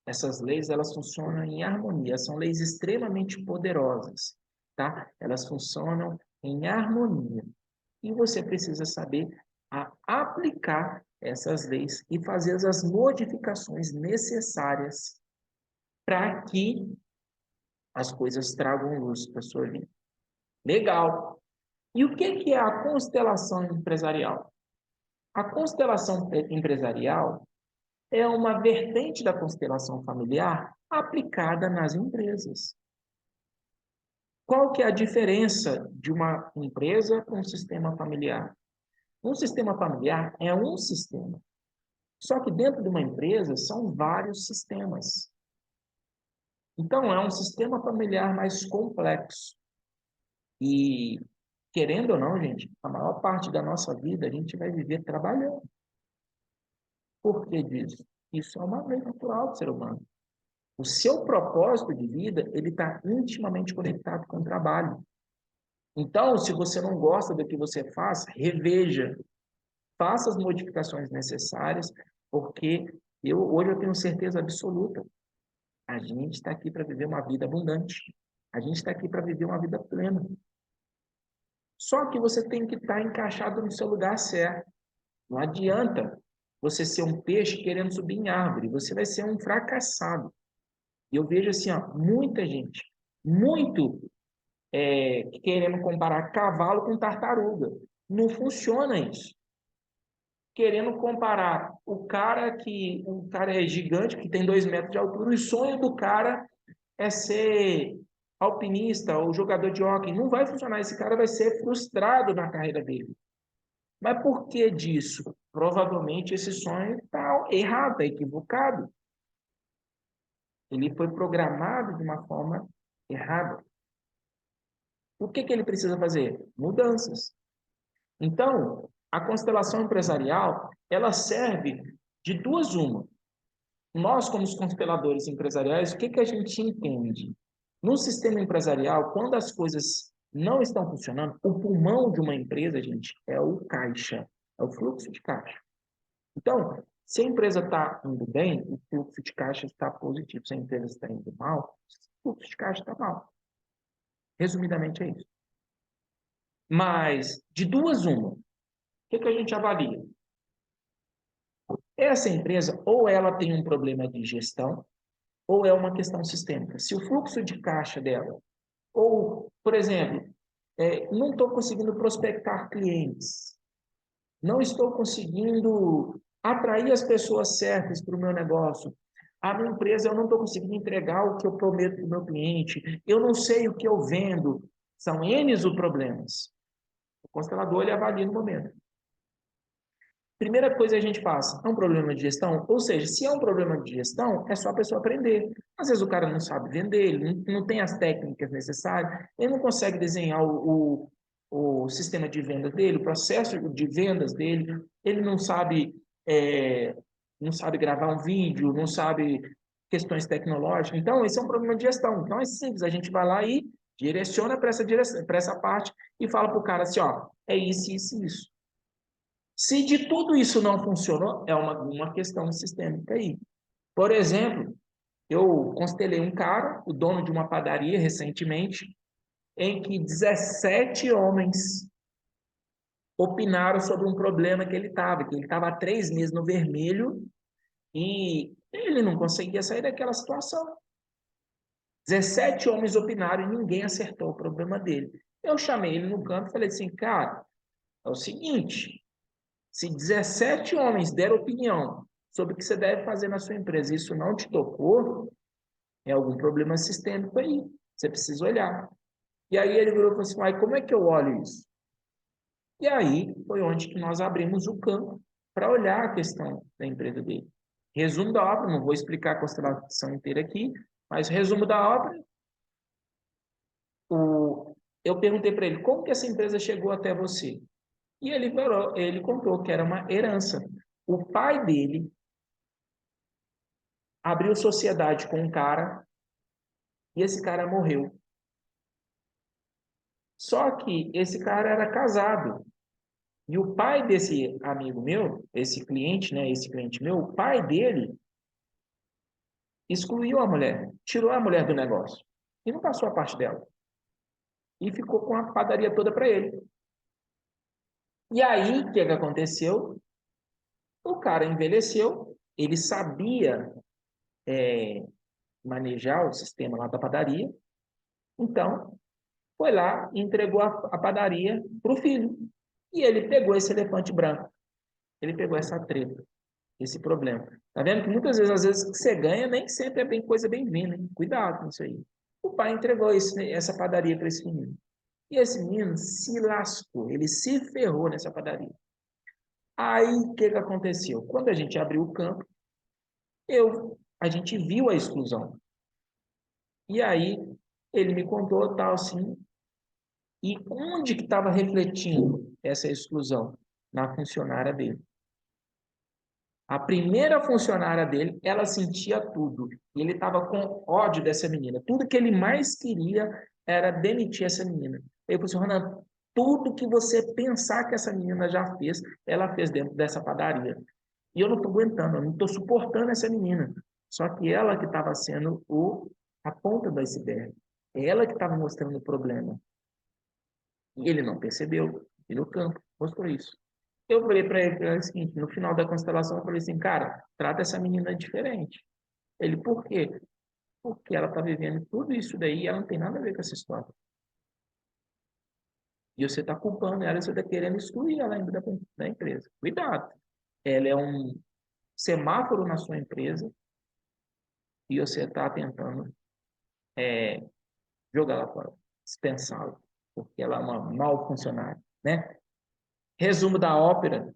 Essas leis, elas funcionam em harmonia. São leis extremamente poderosas, tá? Elas funcionam em harmonia. E você precisa saber aplicar essas leis e fazer as modificações necessárias para que as coisas tragam luz para a sua vida. Legal. E o que é a constelação empresarial? A constelação empresarial é uma vertente da constelação familiar aplicada nas empresas. Qual que é a diferença de uma empresa para um sistema familiar? Um sistema familiar é um sistema. Só que dentro de uma empresa são vários sistemas. Então, é um sistema familiar mais complexo. E, querendo ou não, gente, a maior parte da nossa vida a gente vai viver trabalhando. Por que disso? Isso é uma lei natural do ser humano. O seu propósito de vida, ele está intimamente conectado com o trabalho. Então, se você não gosta do que você faz, reveja, faça as modificações necessárias, porque hoje eu tenho certeza absoluta, a gente está aqui para viver uma vida abundante. A gente está aqui para viver uma vida plena. Só que você tem que estar encaixado no seu lugar certo. Não adianta você ser um peixe querendo subir em árvore. Você vai ser um fracassado. E eu vejo assim, ó, muita gente, muito querendo comparar cavalo com tartaruga. Não funciona isso. Querendo comparar o cara é gigante, que tem 2 metros de altura, o sonho do cara é ser alpinista ou jogador de hóquei. Não vai funcionar. Esse cara vai ser frustrado na carreira dele. Mas por que disso? Provavelmente esse sonho está errado, está equivocado. Ele foi programado de uma forma errada. O que ele precisa fazer? Mudanças. Então, a constelação empresarial, ela serve de duas uma. Nós, como os consteladores empresariais, o que que a gente entende? No sistema empresarial, quando as coisas não estão funcionando, o pulmão de uma empresa, gente, é o caixa, é o fluxo de caixa. Então, se a empresa está indo bem, o fluxo de caixa está positivo. Se a empresa está indo mal, o fluxo de caixa está mal. Resumidamente é isso. Mas, de duas uma, o que que a gente avalia? Essa empresa, ou ela tem um problema de gestão, ou é uma questão sistêmica. Se o fluxo de caixa dela, ou, por exemplo, não estou conseguindo prospectar clientes, não estou conseguindo atrair as pessoas certas para o meu negócio, a minha empresa, eu não estou conseguindo entregar o que eu prometo para o meu cliente, eu não sei o que eu vendo, são N os problemas. O constelador, ele avalia no momento. Primeira coisa que a gente faz, é um problema de gestão? Ou seja, se é um problema de gestão, é só a pessoa aprender. Às vezes o cara não sabe vender, ele não tem as técnicas necessárias, ele não consegue desenhar o sistema de vendas dele, o processo de vendas dele, ele não sabe gravar um vídeo, não sabe questões tecnológicas. Então, esse é um problema de gestão. Então, é simples, a gente vai lá e direciona para essa direção, para essa parte e fala para o cara assim, ó, é isso, isso, isso. Se de tudo isso não funcionou, é uma questão sistêmica aí. Por exemplo, eu constelei um cara, o dono de uma padaria recentemente, em que 17 homens opinaram sobre um problema que ele estava há 3 meses no vermelho e ele não conseguia sair daquela situação. 17 homens opinaram e ninguém acertou o problema dele. Eu chamei ele no canto e falei assim, cara, é o seguinte, se 17 homens deram opinião sobre o que você deve fazer na sua empresa e isso não te tocou, é algum problema sistêmico aí. Você precisa olhar. E aí ele virou e falou assim, mas como é que eu olho isso? E aí foi onde que nós abrimos o campo para olhar a questão da empresa dele. Resumo da obra, não vou explicar a constelação inteira aqui, mas resumo da obra, eu perguntei para ele, como que essa empresa chegou até você? E ele contou que era uma herança. O pai dele abriu sociedade com um cara e esse cara morreu. Só que esse cara era casado. E o pai desse amigo meu, esse cliente, né, esse cliente meu, o pai dele excluiu a mulher, tirou a mulher do negócio e não passou a parte dela. E ficou com a padaria toda para ele. E aí, o que aconteceu? O cara envelheceu, ele sabia manejar o sistema lá da padaria, então foi lá e entregou a padaria para o filho. E ele pegou esse elefante branco, ele pegou essa treta, esse problema. Tá vendo que muitas vezes, às vezes, que você ganha nem sempre é bem coisa bem-vinda, hein? Cuidado com isso aí. O pai entregou essa padaria para esse menino. E esse menino se lascou, ele se ferrou nessa padaria. Aí, o que que aconteceu? Quando a gente abriu o campo, a gente viu a exclusão. E aí, ele me contou tal assim, e onde que estava refletindo essa exclusão? Na funcionária dele. A primeira funcionária dele, ela sentia tudo. E ele estava com ódio dessa menina. Tudo que ele mais queria era demitir essa menina. Ele falou assim, Ronaldo, tudo que você pensar que essa menina já fez, ela fez dentro dessa padaria. E eu não estou aguentando, eu não estou suportando essa menina. Só que ela que estava sendo a ponta do iceberg. É ela que estava mostrando o problema. E ele não percebeu. E no campo mostrou isso. Eu falei para ele, o seguinte, no final da constelação, eu falei assim, cara, trata essa menina diferente. Ele, por quê? Porque ela está vivendo tudo isso daí e ela não tem nada a ver com essa história. E você está culpando ela e você está querendo excluir ela ainda da empresa. Cuidado. Ela é um semáforo na sua empresa e você está tentando jogar ela fora, dispensá-la, porque ela é uma mal funcionária, né? Resumo da ópera,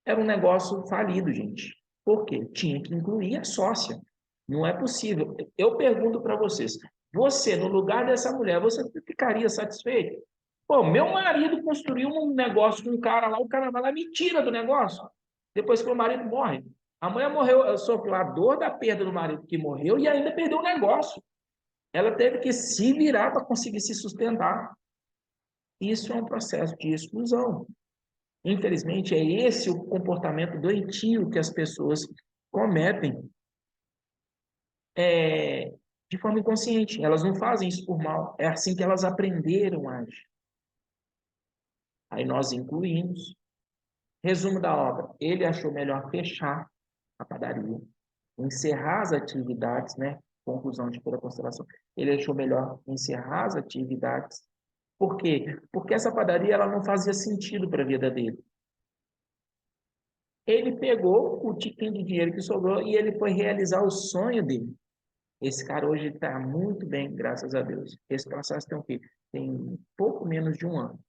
era um negócio falido, gente. Por quê? Tinha que incluir a sócia. Não é possível. Eu pergunto para vocês, você, no lugar dessa mulher, você ficaria satisfeito? Pô, meu marido construiu um negócio com um cara lá, o cara vai lá e me tira do negócio. Depois que o marido morre. A mulher morreu, sofreu a dor da perda do marido que morreu e ainda perdeu o negócio. Ela teve que se virar para conseguir se sustentar. Isso é um processo de exclusão. Infelizmente, é esse o comportamento doentio que as pessoas cometem de forma inconsciente. Elas não fazem isso por mal. É assim que elas aprenderam a agir. Aí nós incluímos. Resumo da obra. Ele achou melhor fechar a padaria, encerrar as atividades, né? Conclusão de toda a constelação. Ele achou melhor encerrar as atividades. Por quê? Porque essa padaria ela não fazia sentido para a vida dele. Ele pegou o tiquinho de dinheiro que sobrou e ele foi realizar o sonho dele. Esse cara hoje está muito bem, graças a Deus. Esse processo tem o quê? Tem pouco menos de um ano.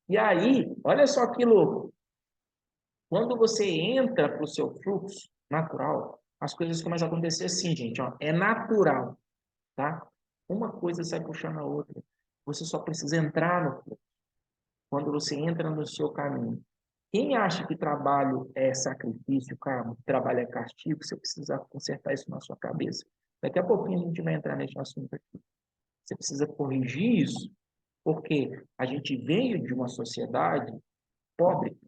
E aí, olha só que louco. Quando você entra para o seu fluxo natural, as coisas começam a acontecer assim, gente. Ó, é natural, tá? Uma coisa sai puxando a outra. Você só precisa entrar no fluxo. Quando você entra no seu caminho. Quem acha que trabalho é sacrifício, cara, trabalho é castigo, você precisa consertar isso na sua cabeça. Daqui a pouquinho a gente vai entrar nesse assunto aqui. Você precisa corrigir isso, porque a gente veio de uma sociedade pobre.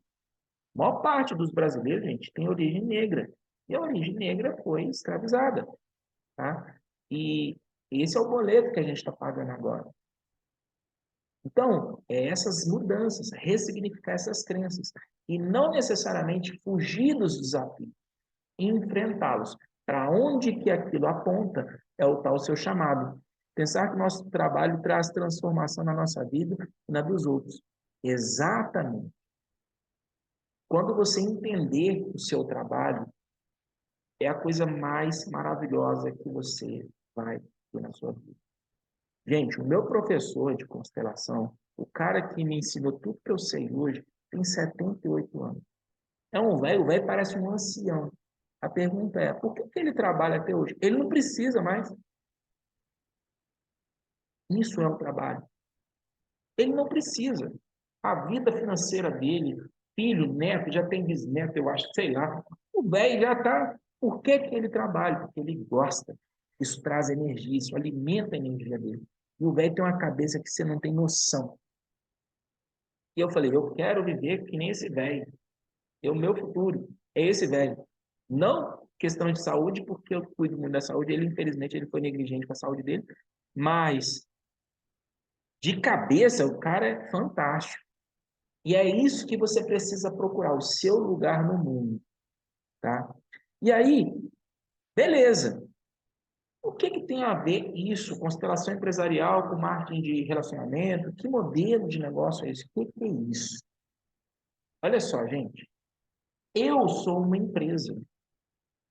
A maior parte dos brasileiros, gente, tem origem negra. E a origem negra foi escravizada, tá? E esse é o boleto que a gente está pagando agora. Então, essas mudanças, ressignificar essas crenças. E não necessariamente fugir dos desafios, enfrentá-los. Para onde que aquilo aponta é o tal seu chamado. Pensar que o nosso trabalho traz transformação na nossa vida e na dos outros. Exatamente. Quando você entender o seu trabalho, é a coisa mais maravilhosa que você vai ter na sua vida. Gente, o meu professor de constelação, o cara que me ensinou tudo que eu sei hoje, tem 78 anos. É um velho, o velho parece um ancião. A pergunta é, por que ele trabalha até hoje? Ele não precisa mais. Isso é o trabalho. Ele não precisa. A vida financeira dele, filho, neto, já tem bisneto, eu acho, sei lá. O velho já está. Por que ele trabalha? Porque ele gosta. Isso traz energia, isso alimenta a energia dele. E o velho tem uma cabeça que você não tem noção. E eu falei, eu quero viver que nem esse velho. É o meu futuro. É esse velho. Não questão de saúde, porque eu cuido muito da saúde. Ele, infelizmente, ele foi negligente com a saúde dele. Mas, de cabeça, o cara é fantástico. E é isso que você precisa procurar, o seu lugar no mundo, tá? E aí, beleza. O que que tem a ver isso, constelação empresarial com marketing de relacionamento? Que modelo de negócio é esse? O que que é isso? Olha só, gente. Eu sou uma empresa.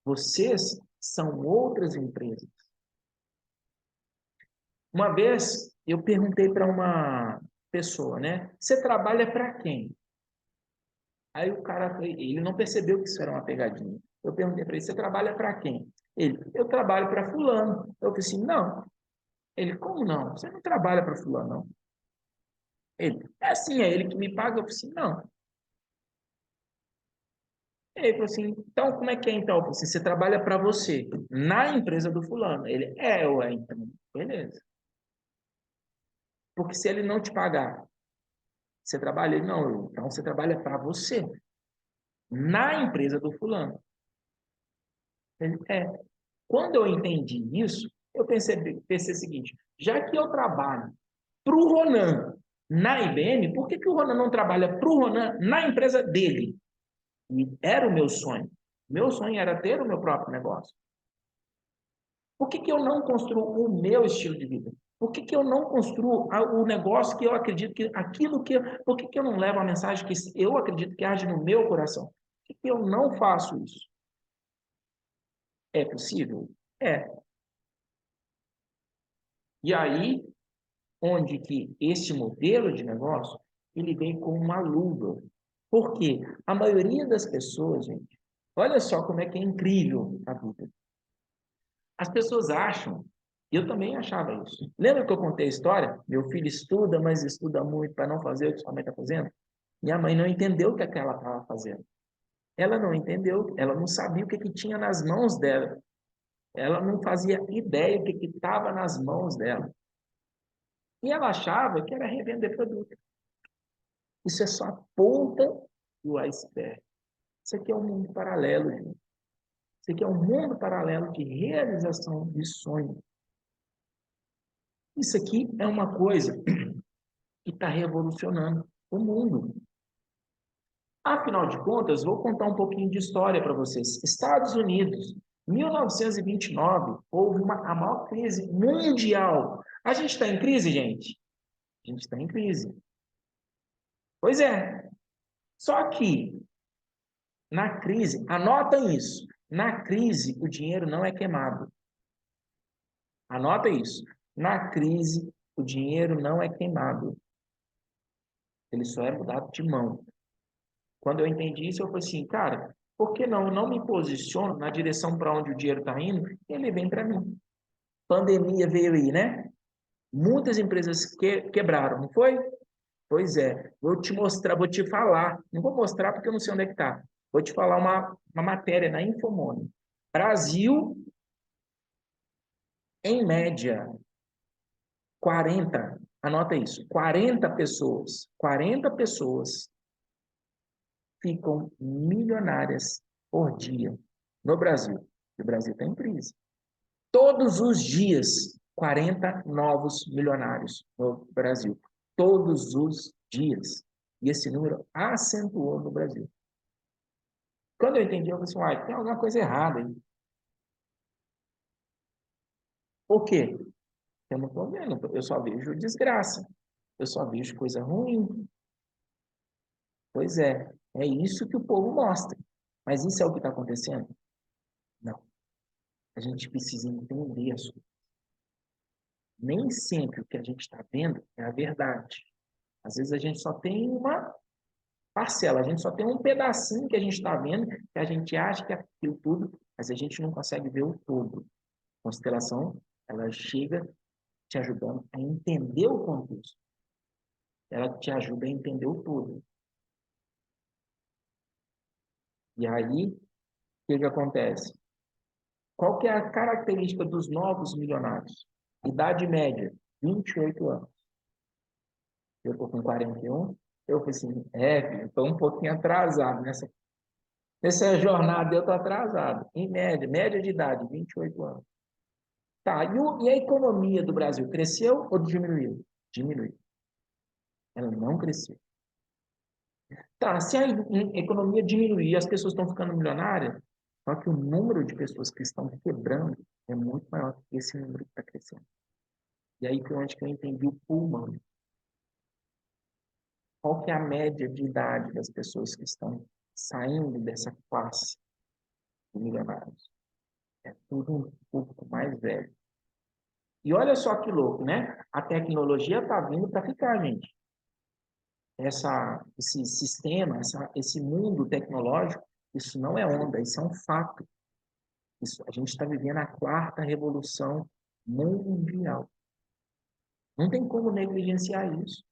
Vocês são outras empresas. Uma vez eu perguntei para uma pessoa, né? Você trabalha para quem? Aí o cara, ele não percebeu que isso era uma pegadinha. Eu perguntei para ele, você trabalha para quem? Ele, eu trabalho para fulano. Eu falei assim, não. Ele, como não? Você não trabalha para fulano, não. Ele, é assim, é ele que me paga. Eu falei assim, não. Ele falou assim, então como é que é então? Eu falei assim, você trabalha para você, na empresa do fulano. Ele, ué, então, beleza. Porque se ele não te pagar, você trabalha? Ele, não, então você trabalha para você, na empresa do fulano. Ele, Quando eu entendi isso, eu pensei o seguinte, já que eu trabalho para o Ronan na IBM, por que o Ronan não trabalha para o Ronan na empresa dele? E era o meu sonho. Meu sonho era ter o meu próprio negócio. Por que eu não construo o meu estilo de vida? Por que eu não construo o negócio que eu acredito que aquilo que. Por que eu não levo a mensagem que eu acredito que age no meu coração? Por que eu não faço isso? É possível? É. E aí, onde que este modelo de negócio ele vem com uma luva. Por quê? A maioria das pessoas, gente, olha só como é que é incrível a vida. As pessoas acham Eu também achava isso. Lembra que eu contei a história? Meu filho estuda, mas estuda muito para não fazer o que sua mãe está fazendo? Minha mãe não entendeu o que ela estava fazendo. Ela não entendeu, ela não sabia o que tinha nas mãos dela. Ela não fazia ideia do que estava nas mãos dela. E ela achava que era revender produto. Isso é só a ponta do iceberg. Isso aqui é um mundo paralelo, gente. Isso aqui é um mundo paralelo de realização de sonhos. Isso aqui é uma coisa que está revolucionando o mundo. Afinal de contas, vou contar um pouquinho de história para vocês. Estados Unidos, 1929, houve a maior crise mundial. A gente está em crise, gente? A gente está em crise. Pois é. Só que, na crise, anotem isso, na crise o dinheiro não é queimado. Anota isso. Na crise, o dinheiro não é queimado. Ele só é mudado de mão. Quando eu entendi isso, eu falei assim, cara, por que não? Eu não me posiciono na direção para onde o dinheiro está indo, ele vem para mim. Pandemia veio aí, né? Muitas empresas quebraram, não foi? Pois é, vou te mostrar, vou te falar. Não vou mostrar porque eu não sei onde é que está. Vou te falar uma matéria na Infomoney. Brasil, em média, 40, anota isso, 40 pessoas ficam milionárias por dia no Brasil. E o Brasil está em crise. Todos os dias, 40 novos milionários no Brasil. Todos os dias. E esse número acentuou no Brasil. Quando eu entendi, eu falei assim, tem alguma coisa errada aí. Por quê? Eu não estou vendo, eu só vejo desgraça. Eu só vejo coisa ruim. Pois é isso que o povo mostra. Mas isso é o que está acontecendo? Não. A gente precisa entender as coisas. Nem sempre o que a gente está vendo é a verdade. Às vezes a gente só tem uma parcela, a gente só tem um pedacinho que a gente está vendo, que a gente acha que é aquilo tudo, mas a gente não consegue ver o todo. A constelação, ela chega te ajudando a entender o contexto. Ela te ajuda a entender o todo. E aí, o que acontece? Qual que é a característica dos novos milionários? Idade média, 28 anos. Eu estou com 41. Eu falei assim, estou um pouquinho atrasado nessa jornada, eu estou atrasado. Em média, média de idade, 28 anos. Tá, e a economia do Brasil cresceu ou diminuiu? Diminuiu. Ela não cresceu. Tá, se a economia diminuir e as pessoas estão ficando milionárias, só que o número de pessoas que estão quebrando é muito maior que esse número que está crescendo. E aí foi onde que eu entendi o Pullman. Qual que é a média de idade das pessoas que estão saindo dessa classe de milionários? É tudo um pouco mais velho. E olha só que louco, né? A tecnologia está vindo para ficar, gente. Esse sistema, esse mundo tecnológico, isso não é onda, isso é um fato. Isso, a gente está vivendo a quarta revolução mundial. Não tem como negligenciar isso.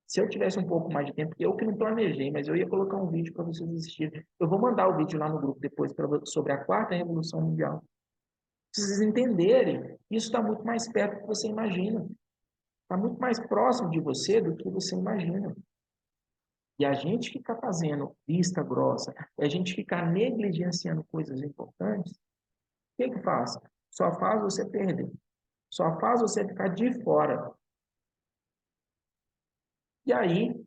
Se eu tivesse um pouco mais de tempo, eu que não planejei, mas eu ia colocar um vídeo para vocês assistirem. Eu vou mandar o vídeo lá no grupo depois sobre a quarta revolução mundial. Para vocês entenderem, isso está muito mais perto do que você imagina. Está muito mais próximo de você do que você imagina. E a gente ficar fazendo vista grossa, e a gente ficar negligenciando coisas importantes, o que faz? Só faz você perder. Só faz você ficar de fora. E aí,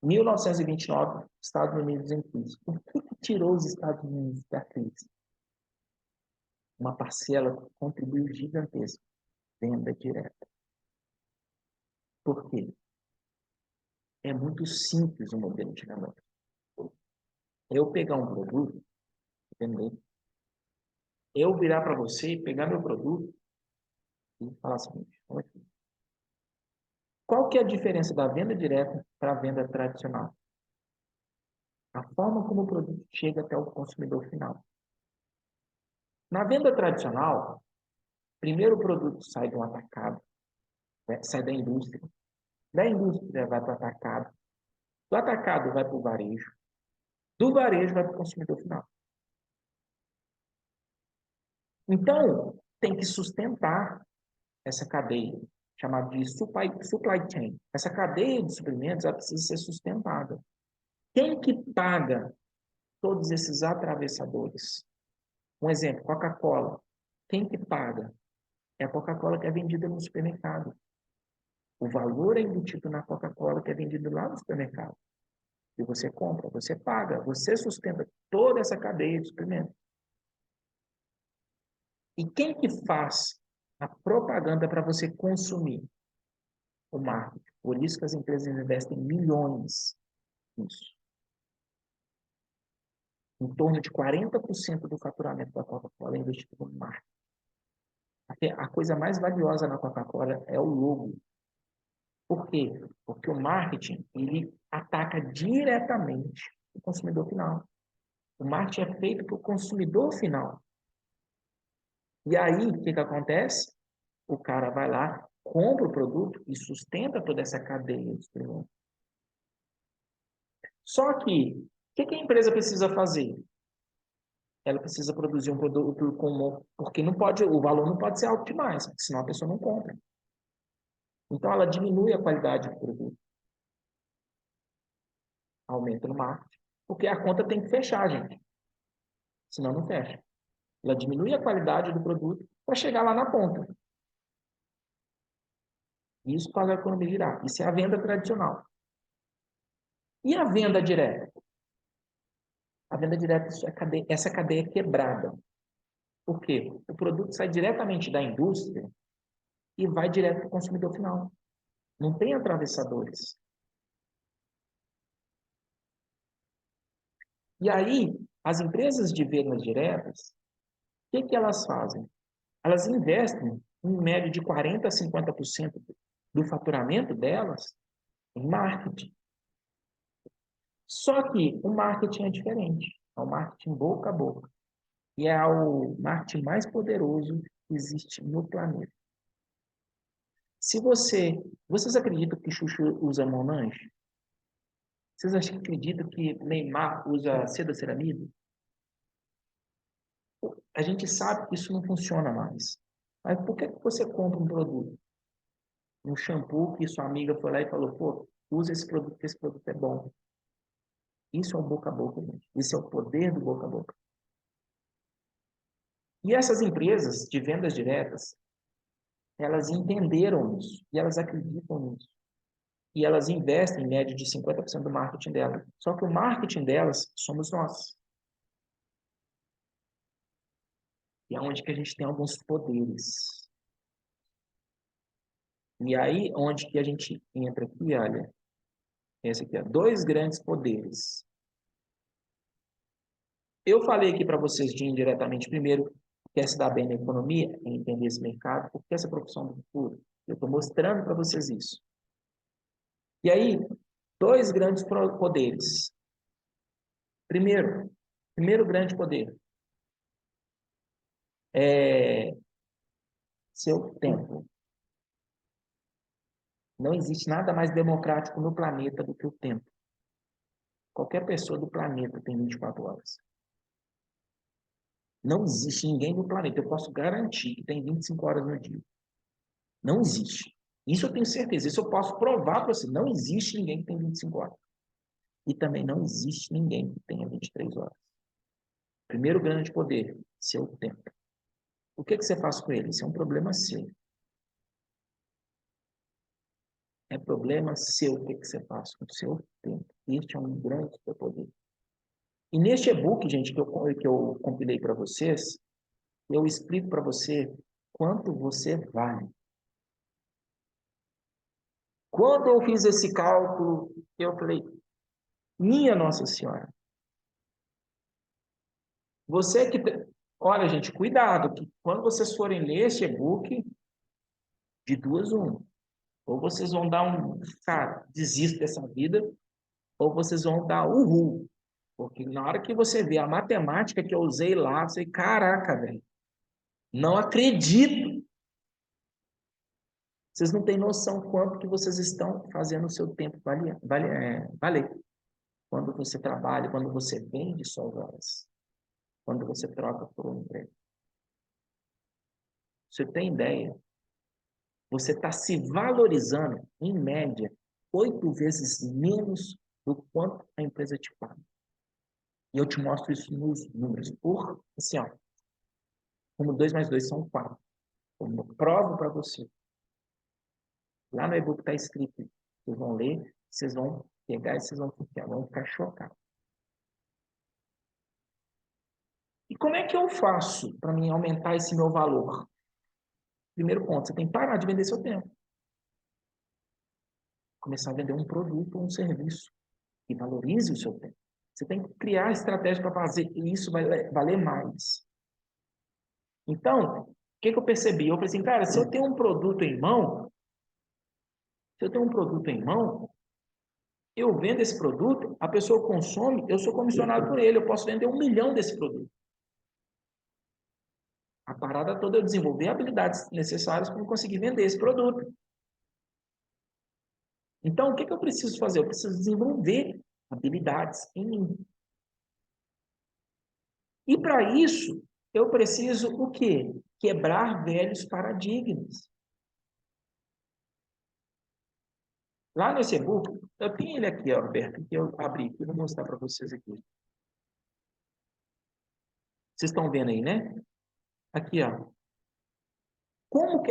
1929, Estados Unidos em crise. O que tirou os Estados Unidos da crise? Uma parcela que contribuiu gigantesca. Venda direta. Por quê? É muito simples o modelo de negócio. Eu pegar um produto, vender, eu virar para você e pegar meu produto e falar assim, qual que é a diferença da venda direta para a venda tradicional? A forma como o produto chega até o consumidor final. Na venda tradicional, primeiro o produto sai do atacado, né? Sai da indústria vai para o atacado, do atacado vai para o varejo, do varejo vai para o consumidor final. Então, tem que sustentar essa cadeia, chamada de supply chain. Essa cadeia de suprimentos ela precisa ser sustentada. Quem que paga todos esses atravessadores? Um exemplo, Coca-Cola. Quem que paga? É a Coca-Cola que é vendida no supermercado. O valor é embutido na Coca-Cola que é vendido lá no supermercado. E você compra, você paga, você sustenta toda essa cadeia de suprimentos. E quem que faz a propaganda para você consumir? O marketing. Por isso que as empresas investem milhões nisso. Em torno de 40% do faturamento da Coca-Cola é investido no marketing. A coisa mais valiosa na Coca-Cola é o logo. Por quê? Porque o marketing, ele ataca diretamente o consumidor final. O marketing é feito para o consumidor final. E aí, o que acontece? O cara vai lá, compra o produto e sustenta toda essa cadeia de suprimentos. Só que, o que a empresa precisa fazer? Ela precisa produzir um produto comum, porque não pode, o valor não pode ser alto demais, senão a pessoa não compra. Então, ela diminui a qualidade do produto. Aumenta no marketing. Porque a conta tem que fechar, gente. Senão não fecha. Ela diminui a qualidade do produto para chegar lá na ponta. Isso faz a economia girar. Isso é a venda tradicional. E a venda direta? A venda direta é essa cadeia quebrada. Por quê? O produto sai diretamente da indústria e vai direto para o consumidor final. Não tem atravessadores. E aí, as empresas de vendas diretas, o que elas fazem? Elas investem em média de 40% a 50% do faturamento delas em marketing. Só que o marketing é diferente. É o marketing boca a boca. E é o marketing mais poderoso que existe no planeta. Se vocês acreditam que Xuxa usa Monange? Vocês acreditam que Neymar usa seda ceramida? A gente sabe que isso não funciona mais. Mas por que você compra um produto? Um shampoo que sua amiga foi lá e falou, pô, usa esse produto, que esse produto é bom. Isso é o boca a boca, gente. Isso é o poder do boca a boca. E essas empresas de vendas diretas, elas entenderam isso e elas acreditam nisso. E elas investem em média de 50% do marketing delas. Só que o marketing delas somos nós. E é onde que a gente tem alguns poderes. E aí, onde que a gente entra aqui, olha, esse aqui, ó, dois grandes poderes. Eu falei aqui para vocês de indiretamente, primeiro, quer se dar bem na economia, entender esse mercado, porque essa profissão do futuro. Eu estou mostrando para vocês isso. E aí, dois grandes poderes. Primeiro grande poder é seu tempo. Não existe nada mais democrático no planeta do que o tempo. Qualquer pessoa do planeta tem 24 horas. Não existe ninguém do planeta. Eu posso garantir que tem 25 horas no dia. Não existe. Isso eu tenho certeza. Isso eu posso provar para você. Não existe ninguém que tem 25 horas. E também não existe ninguém que tenha 23 horas. Primeiro grande poder, seu tempo. O que você faz com ele? Isso é um problema seu. É problema seu o que você faz com o seu tempo. Este é um grande poder. E neste e-book, gente, que eu compilei para vocês, eu explico para você quanto você vale. Quando eu fiz esse cálculo, eu falei, minha Nossa Senhora, você que... Olha, gente, cuidado, que quando vocês forem ler esse e-book, de duas, uma. Ou vocês vão dar um, cara, desista dessa vida, ou vocês vão dar uhul. Porque na hora que você vê a matemática que eu usei lá, você, caraca, velho, Não acredito. Vocês não têm noção quanto que vocês estão fazendo o seu tempo valer. Quando você trabalha, quando você vende suas horas, quando você troca por um emprego. Você tem ideia? Você está se valorizando, em média, 8 vezes menos do quanto a empresa te paga. E eu te mostro isso nos números. Assim, ó, como 2 mais 2 são 4. Como eu provo para você. Lá no e-book está escrito. Vocês vão ler, vocês vão pegar e vocês vão ficar chocados. E como é que eu faço para mim aumentar esse meu valor? Primeiro ponto, você tem que parar de vender seu tempo. Começar a vender um produto ou um serviço que valorize o seu tempo. Você tem que criar estratégia para fazer e isso vai valer mais. Então, o que eu percebi? Eu falei assim, cara, se eu tenho um produto em mão, eu vendo esse produto, a pessoa consome, eu sou comissionado por ele, eu posso vender 1 milhão desse produto. A parada toda é eu desenvolver habilidades necessárias para eu conseguir vender esse produto. Então, o que eu preciso fazer? Eu preciso desenvolver habilidades em mim. E para isso, eu preciso o quê? Quebrar velhos paradigmas. Lá nesse e-book, eu tenho ele aqui, ó, Roberto, que eu abri aqui, vou mostrar para vocês aqui. Vocês estão vendo aí, né? Aqui, ó.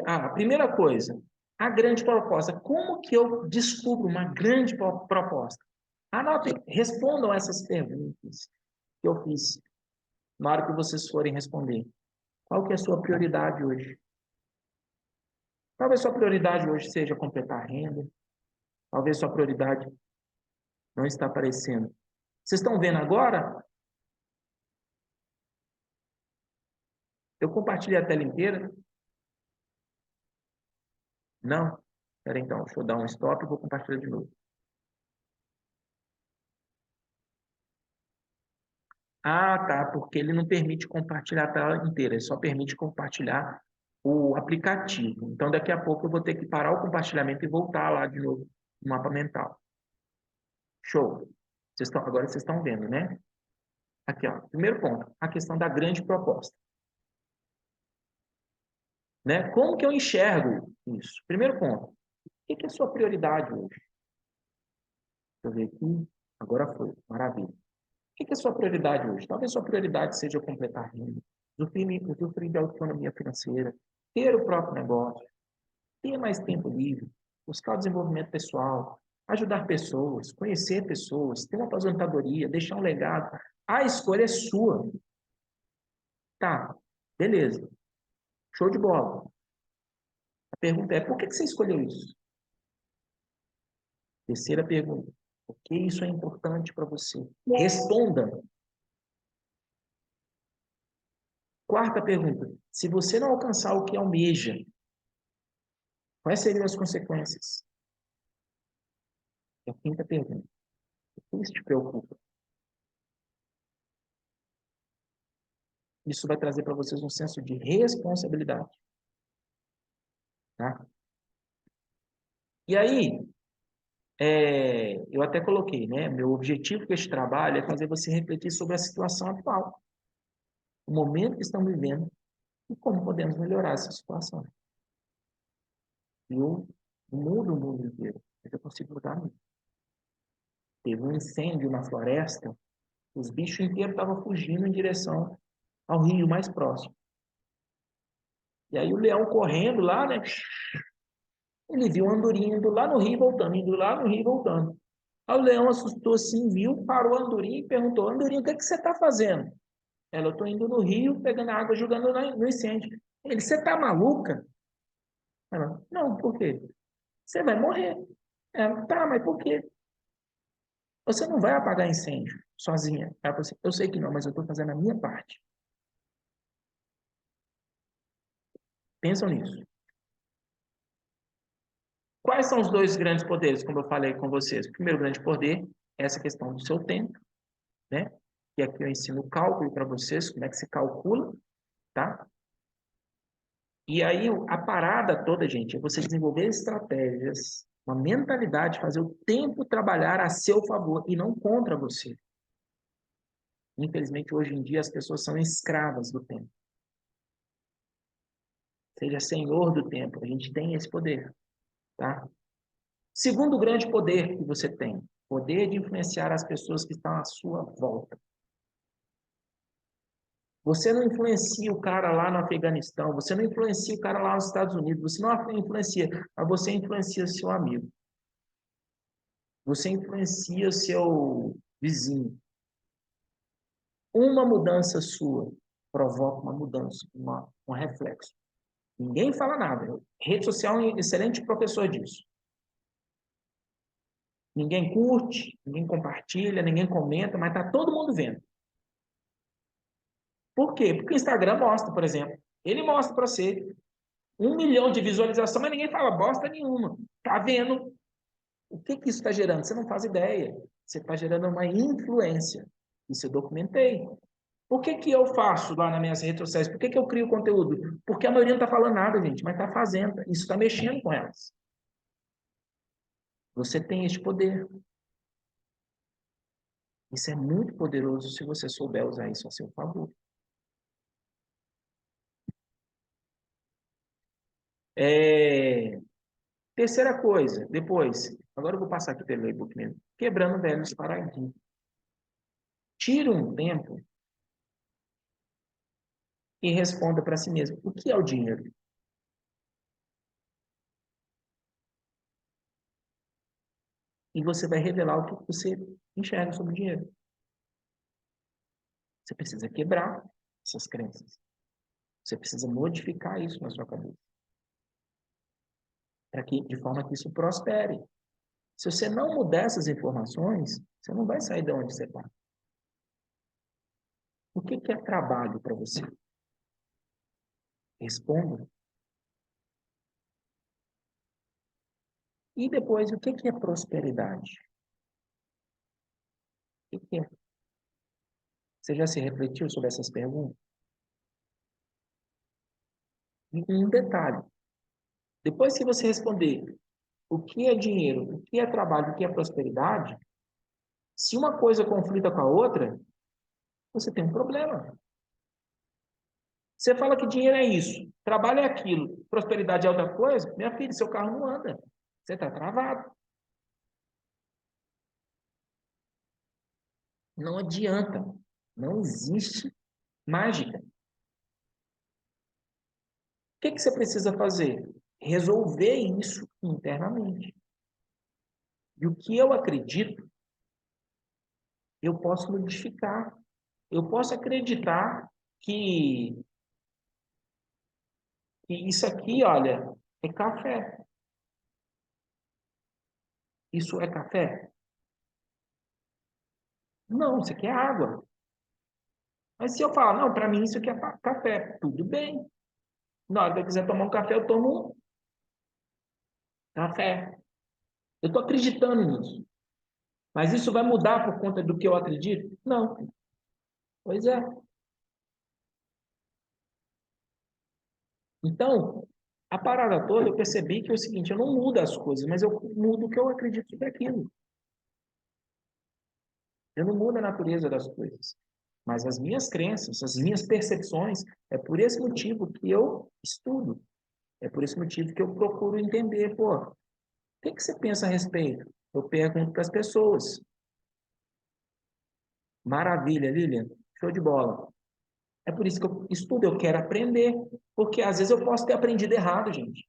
A primeira coisa, a grande proposta. Como que eu descubro uma grande proposta? Anotem, respondam essas perguntas que eu fiz na hora que vocês forem responder. Qual que é a sua prioridade hoje? Talvez sua prioridade hoje seja completar a renda. Talvez sua prioridade não está aparecendo. Vocês estão vendo agora? Eu compartilhei a tela inteira? Não? Espera então, deixa eu dar um stop e vou compartilhar de novo. Ah, tá, porque ele não permite compartilhar a tela inteira, ele só permite compartilhar o aplicativo. Então, daqui a pouco eu vou ter que parar o compartilhamento e voltar lá de novo no mapa mental. Show. Agora vocês estão vendo, né? Aqui, ó, primeiro ponto, a questão da grande proposta. Né? Como que eu enxergo isso? Primeiro ponto, o que é a sua prioridade hoje? Deixa eu ver aqui. Agora foi. Maravilha. O que é a sua prioridade hoje? Talvez sua prioridade seja completar renda, usufruir da autonomia financeira, ter o próprio negócio, ter mais tempo livre, buscar o desenvolvimento pessoal, ajudar pessoas, conhecer pessoas, ter uma aposentadoria, deixar um legado. A escolha é sua. Tá, beleza. Show de bola. A pergunta é, por que você escolheu isso? Terceira pergunta. Por que isso é importante para você? Responda. Quarta pergunta. Se você não alcançar o que almeja, quais seriam as consequências? E a quinta pergunta. O que isso te preocupa? Isso vai trazer para vocês um senso de responsabilidade. Tá? E aí, eu até coloquei, né? Meu objetivo com este trabalho é fazer você refletir sobre a situação atual, o momento que estamos vivendo e como podemos melhorar essa situação. E eu mudo o mundo inteiro, mas eu consigo mudar muito. Teve um incêndio na floresta, os bichos inteiros estavam fugindo em direção ao rio mais próximo. E aí o leão correndo lá, né? Ele viu a andorinha indo lá no rio e voltando, indo lá no rio e voltando. Aí o leão assustou assim, viu, parou a andorinha e perguntou, andorinha, o que você está fazendo? Ela, eu estou indo no rio, pegando água, jogando no incêndio. Ele, você está maluca? Ela, não, por quê? Você vai morrer. Ela, tá, mas por quê? Você não vai apagar incêndio sozinha. Ela falou assim, eu sei que não, mas eu estou fazendo a minha parte. Pensam nisso. Quais são os dois grandes poderes, como eu falei com vocês? O primeiro grande poder é essa questão do seu tempo, né? E aqui eu ensino o cálculo para vocês, como é que se calcula, tá? E aí, a parada toda, gente, é você desenvolver estratégias, uma mentalidade, fazer o tempo trabalhar a seu favor e não contra você. Infelizmente, hoje em dia, as pessoas são escravas do tempo. Seja senhor do tempo. A gente tem esse poder, tá? Segundo grande poder que você tem, poder de influenciar as pessoas que estão à sua volta. Você não influencia o cara lá no Afeganistão, você não influencia o cara lá nos Estados Unidos, você não influencia, mas você influencia seu amigo. Você influencia seu vizinho. Uma mudança sua provoca uma mudança, um reflexo. Ninguém fala nada. Rede social é um excelente professor disso. Ninguém curte, ninguém compartilha, ninguém comenta, mas está todo mundo vendo. Por quê? Porque o Instagram mostra, por exemplo. Ele mostra para você 1 milhão de visualizações, mas ninguém fala bosta nenhuma. Está vendo. O que isso está gerando? Você não faz ideia. Você está gerando uma influência. Isso eu documentei. Por que eu faço lá nas minhas redes sociais? Por que eu crio conteúdo? Porque a maioria não está falando nada, gente, mas está fazendo. Isso está mexendo com elas. Você tem este poder. Isso é muito poderoso se você souber usar isso a seu favor. Terceira coisa, depois, agora eu vou passar aqui pelo e-book mesmo. Quebrando velhos paradigmas. Tira um tempo e responda para si mesmo: o que é o dinheiro? E você vai revelar o que você enxerga sobre o dinheiro. Você precisa quebrar essas crenças. Você precisa modificar isso na sua cabeça. Para que, de forma que isso prospere. Se você não mudar essas informações, você não vai sair de onde você está. O que é trabalho para você? Responda. E depois, o que é prosperidade? O que é? Você já se refletiu sobre essas perguntas? E um detalhe: depois que você responder o que é dinheiro, o que é trabalho, o que é prosperidade, se uma coisa conflita com a outra, você tem um problema. Você fala que dinheiro é isso, trabalho é aquilo, prosperidade é outra coisa, minha filha, seu carro não anda. Você está travado. Não adianta. Não existe mágica. O que você precisa fazer? Resolver isso internamente. E o que eu acredito, eu posso modificar. Eu posso acreditar que, que isso aqui, olha, é café. Isso é café? Não, isso aqui é água. Mas se eu falar, não, para mim isso aqui é café, tudo bem. Na hora que eu quiser tomar um café, eu tomo um café. Eu estou acreditando nisso. Mas isso vai mudar por conta do que eu acredito? Não. Pois é. Então, a parada toda, eu percebi que é o seguinte: eu não mudo as coisas, mas eu mudo o que eu acredito sobre aquilo. Eu não mudo a natureza das coisas. Mas as minhas crenças, as minhas percepções, é por esse motivo que eu estudo. É por esse motivo que eu procuro entender, pô, o que você pensa a respeito? Eu pergunto para as pessoas. Maravilha, Lilian. Show de bola. É por isso que eu estudo, eu quero aprender. Porque às vezes eu posso ter aprendido errado, gente.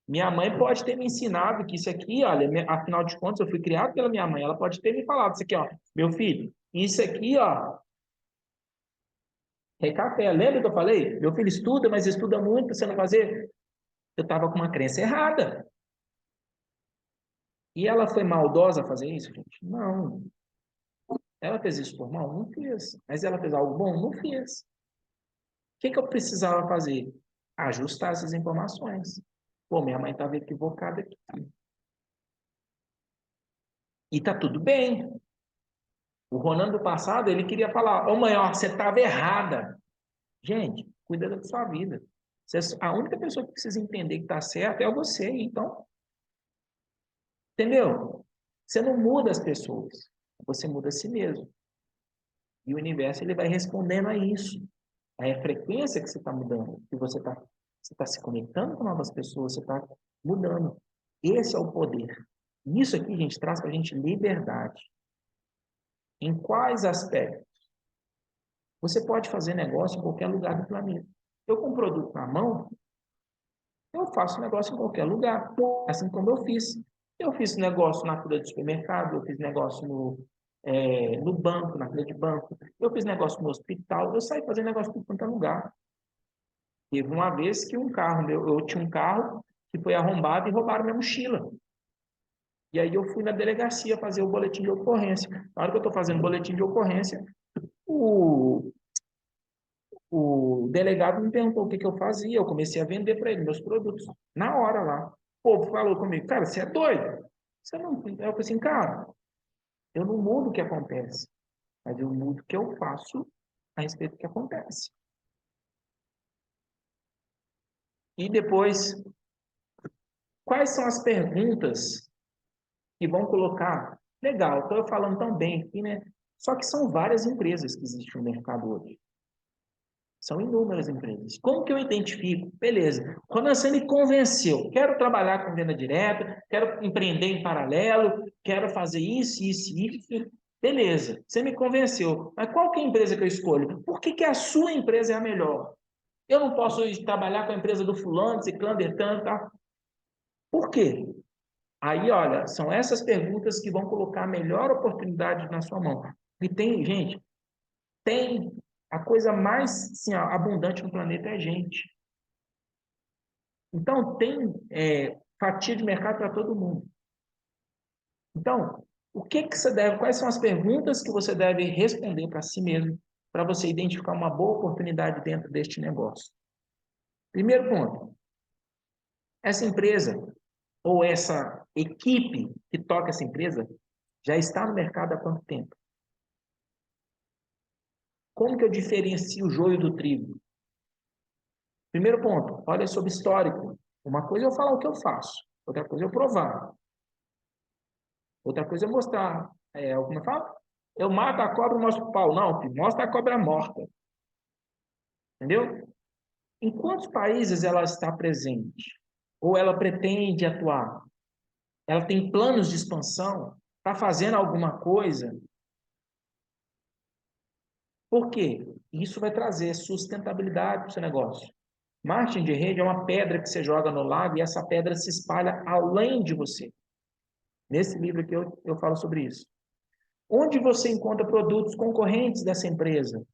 Minha mãe pode ter me ensinado que isso aqui, olha, afinal de contas, eu fui criado pela minha mãe. Ela pode ter me falado isso aqui, ó. Meu filho, isso aqui, ó, é café. Lembra que eu falei? Meu filho estuda, mas estuda muito para você não fazer. Eu estava com uma crença errada. E ela foi maldosa a fazer isso, gente? Não. Ela fez isso por mal? Não fez. Mas ela fez algo bom? Não fez. O que eu precisava fazer? Ajustar essas informações. Pô, minha mãe estava equivocada aqui. E tá tudo bem. O Ronan do passado, ele queria falar: ô mãe, ó, você estava errada. Gente, cuida da sua vida. A única pessoa que precisa entender que está certo é você. Então, entendeu? Você não muda as pessoas, você muda a si mesmo. E o universo ele vai respondendo a isso. É a frequência que você está mudando, que você tá se conectando com novas pessoas, você está mudando. Esse é o poder. Isso aqui, gente, traz para a gente liberdade. Em quais aspectos? Você pode fazer negócio em qualquer lugar do planeta. Eu com um produto na mão, eu faço negócio em qualquer lugar, assim como eu fiz. Eu fiz negócio na fila de supermercado, eu fiz negócio no banco, na fila de banco, eu fiz negócio no hospital, eu saí fazendo negócio em qualquer lugar. Teve uma vez que um carro meu, eu tinha um carro que foi arrombado e roubaram minha mochila. E aí eu fui na delegacia fazer o boletim de ocorrência. Na hora que eu estou fazendo o boletim de ocorrência, o, o delegado me perguntou o que eu fazia. Eu comecei a vender para ele meus produtos. Na hora lá. O povo falou comigo, cara, você é doido. Você não... Eu falei assim, cara, eu não mudo o que acontece, mas eu mudo o que eu faço a respeito do que acontece. E depois, quais são as perguntas que vão colocar? Legal, estou eu falando tão bem aqui, né? Só que são várias empresas que existem no mercado hoje. São inúmeras empresas. Como que eu identifico? Beleza. Quando você me convenceu, quero trabalhar com venda direta, quero empreender em paralelo, quero fazer isso, isso, isso. Beleza, você me convenceu. Mas qual que é a empresa que eu escolho? Por que que a sua empresa é a melhor? Eu não posso trabalhar com a empresa do fulano, ciclano, bertano, tá? Por quê? Aí, olha, são essas perguntas que vão colocar a melhor oportunidade na sua mão. E tem, gente, tem a coisa mais assim, abundante no planeta é gente. Então, tem fatia de mercado para todo mundo. Então, o que que você deve, quais são as perguntas que você deve responder para si mesmo para você identificar uma boa oportunidade dentro deste negócio? Primeiro ponto, essa empresa ou essa equipe que toca essa empresa já está no mercado há quanto tempo? Como que eu diferencio o joio do trigo? Primeiro ponto, olha sobre histórico. Uma coisa é eu falar o que eu faço, outra coisa é eu provar, outra coisa é mostrar. Alguma fala? Eu mato a cobra e mostro o pau. Não, filho, mostra a cobra morta. Entendeu? Em quantos países ela está presente? Ou ela pretende atuar? Ela tem planos de expansão? Está fazendo alguma coisa? Por quê? Isso vai trazer sustentabilidade para o seu negócio. Marketing de rede é uma pedra que você joga no lago e essa pedra se espalha além de você. Nesse livro aqui eu falo sobre isso. Onde você encontra produtos concorrentes dessa empresa?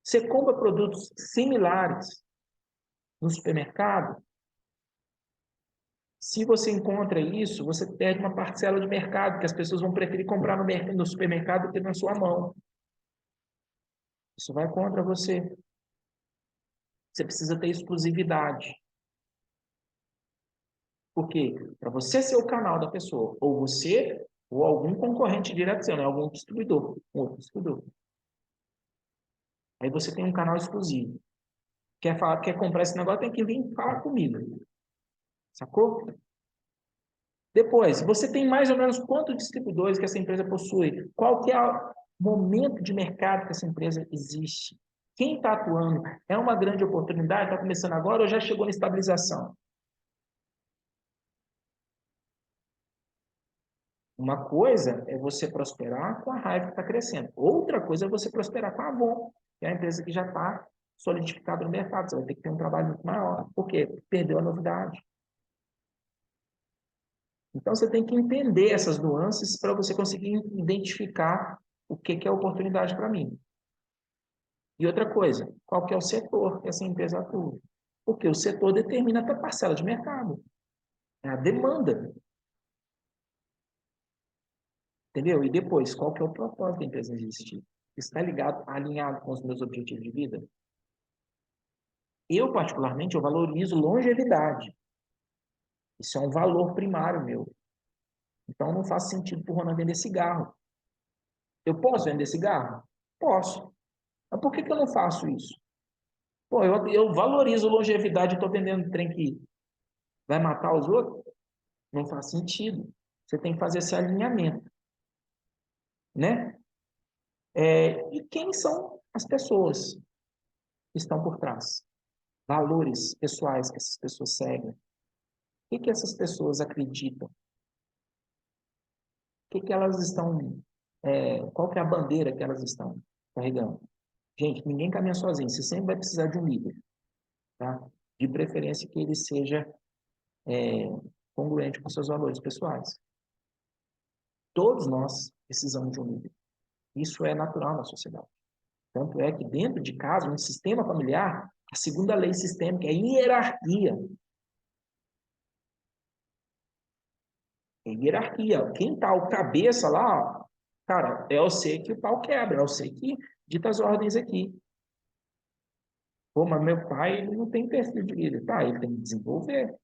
Você compra produtos similares no supermercado? Se você encontra isso, você perde uma parcela de mercado, que as pessoas vão preferir comprar no supermercado do que na sua mão. Isso vai contra você. Você precisa ter exclusividade. Por quê? Para você ser o canal da pessoa, ou você, ou algum concorrente direto seu, né? Algum distribuidor, um outro distribuidor. Aí você tem um canal exclusivo. Quer comprar esse negócio, tem que vir falar comigo. Sacou? Depois, você tem mais ou menos quantos distribuidores que essa empresa possui? Qual que é o momento de mercado que essa empresa existe? Quem está atuando? É uma grande oportunidade? Está começando agora ou já chegou na estabilização? Uma coisa é você prosperar com a raiva que está crescendo. Outra coisa é você prosperar com a Avon, que é a empresa que já está solidificada no mercado. Você vai ter que ter um trabalho muito maior. Por quê? Perdeu a novidade. Então, você tem que entender essas nuances para você conseguir identificar o que é oportunidade para mim. E outra coisa, qual que é o setor que essa empresa atua? Porque o setor determina a parcela de mercado. É a demanda. Entendeu? E depois, qual que é o propósito da empresa existir? Está ligado, alinhado com os meus objetivos de vida? Eu, particularmente, eu valorizo longevidade. Isso é um valor primário meu. Então, não faz sentido para o Ronan vender cigarro. Eu posso vender cigarro? Posso. Mas por que eu não faço isso? Pô, eu valorizo longevidade, eu estou vendendo trem que vai matar os outros? Não faz sentido. Você tem que fazer esse alinhamento, né? E quem são as pessoas que estão por trás? Valores pessoais que essas pessoas seguem. O que essas pessoas acreditam? O que elas estão... qual que é a bandeira que elas estão carregando? Gente, ninguém caminha sozinho. Você sempre vai precisar de um líder, tá? De preferência que ele seja congruente com seus valores pessoais. Todos nós precisamos de um líder. Isso é natural na sociedade. Tanto é que dentro de casa, no sistema familiar, a segunda lei sistêmica é hierarquia. É hierarquia. Quem está o cabeça lá, ó, cara, é você que o pau quebra, é você que dita as ordens aqui. Pô, mas meu pai ele não tem perfil de líder. Tá, ele tem que desenvolver.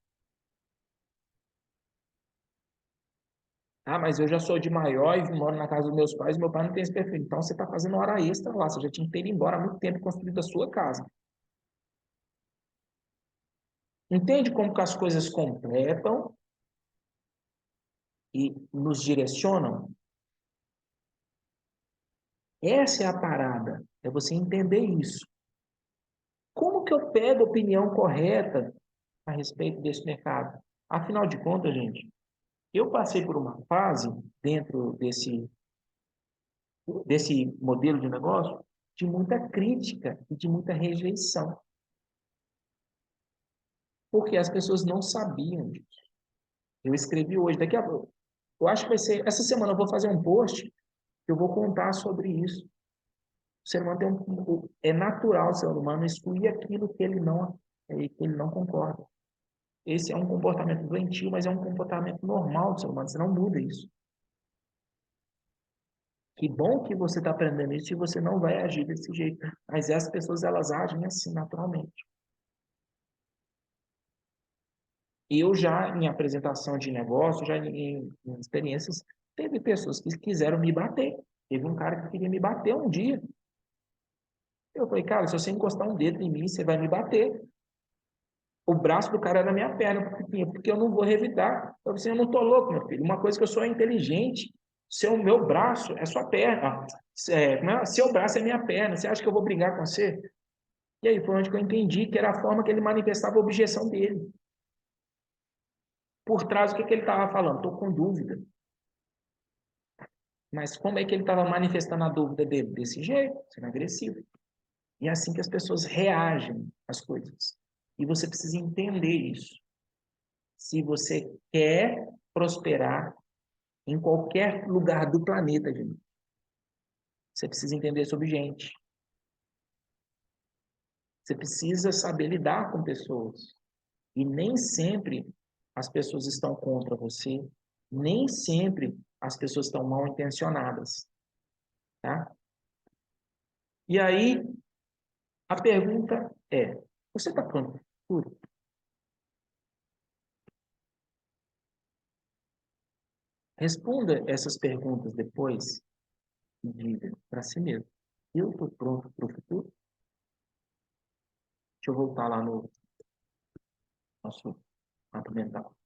Ah, mas eu já sou de maior e moro na casa dos meus pais, meu pai não tem esse perfil. Então você está fazendo hora extra lá, você já tinha que ter ido embora há muito tempo e construído a sua casa. Entende como que as coisas completam e nos direcionam? Essa é a parada, é você entender isso. Como que eu pego a opinião correta a respeito desse mercado? Afinal de contas, gente, eu passei por uma fase dentro desse modelo de negócio de muita crítica e de muita rejeição, porque as pessoas não sabiam disso. Eu escrevi hoje, daqui a pouco, eu acho que vai ser, essa semana eu vou fazer um post que eu vou contar sobre isso. O ser humano é natural o ser humano excluir aquilo que ele não concorda. Esse é um comportamento doentio, mas é um comportamento normal do ser humano. Você não muda isso. Que bom que você está aprendendo isso e você não vai agir desse jeito. Mas as pessoas, elas agem assim, naturalmente. Eu já, em apresentação de negócio, já em experiências, teve pessoas que quiseram me bater. Teve um cara que queria me bater um dia. Eu falei, cara, se você encostar um dedo em mim, você vai me bater. O braço do cara era na minha perna, porque eu não vou revidar. Eu falei assim, eu não tô louco, meu filho. Uma coisa que eu sou inteligente, meu braço é sua perna. Seu braço é minha perna. Você acha que eu vou brigar com você? E aí foi onde que eu entendi que era a forma que ele manifestava a objeção dele. Por trás, o que, que ele estava falando? Estou com dúvida. Mas como é que ele estava manifestando a dúvida dele? Desse jeito, sendo agressivo. E é assim que as pessoas reagem às coisas. E você precisa entender isso. Se você quer prosperar em qualquer lugar do planeta, gente, você precisa entender sobre gente. Você precisa saber lidar com pessoas. E nem sempre as pessoas estão contra você, nem sempre as pessoas estão mal intencionadas, tá? E aí, a pergunta é: você está pronto para o futuro? Responda essas perguntas depois e diga para si mesmo: eu estou pronto para o futuro? Deixa eu voltar lá no nosso mapa mental.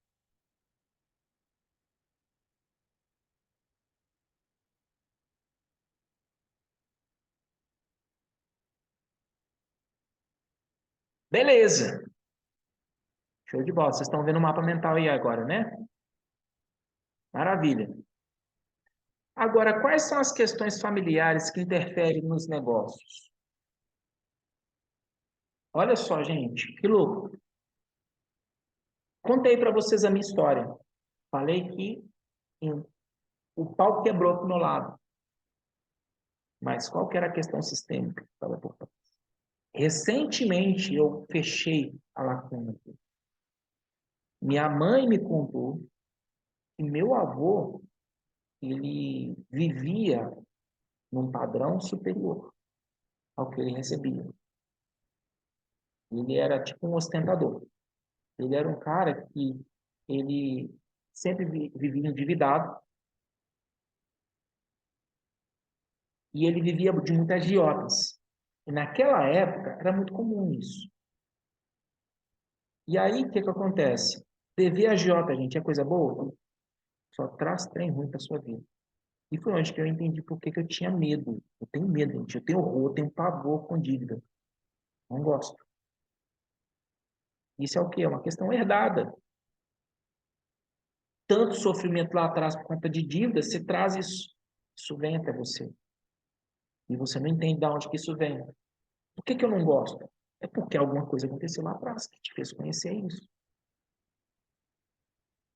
Beleza, show de bola. Vocês estão vendo o mapa mental aí agora, né? Maravilha. Agora, quais são as questões familiares que interferem nos negócios? Olha só, gente, que louco. Contei para vocês a minha história. Falei que o pau quebrou para o meu lado. Mas qual que era a questão sistêmica que estava por trás? Recentemente eu fechei a lacuna. Minha mãe me contou que meu avô ele vivia num padrão superior ao que ele recebia. Ele era tipo um ostentador. Ele era um cara que ele sempre vivia endividado e ele vivia de muitas agiotas. E naquela época era muito comum isso. E aí, o que acontece? Dever agiota, gente, é coisa boa? Só traz trem ruim para sua vida. E foi onde que eu entendi por que eu tinha medo. Eu tenho medo, gente. Eu tenho horror, eu tenho pavor com dívida. Não gosto. Isso é o quê? É uma questão herdada. Tanto sofrimento lá atrás por conta de dívida, você traz isso. Isso vem até você. E você não entende de onde que isso vem. Por que eu não gosto? É porque alguma coisa aconteceu lá atrás que te fez conhecer isso.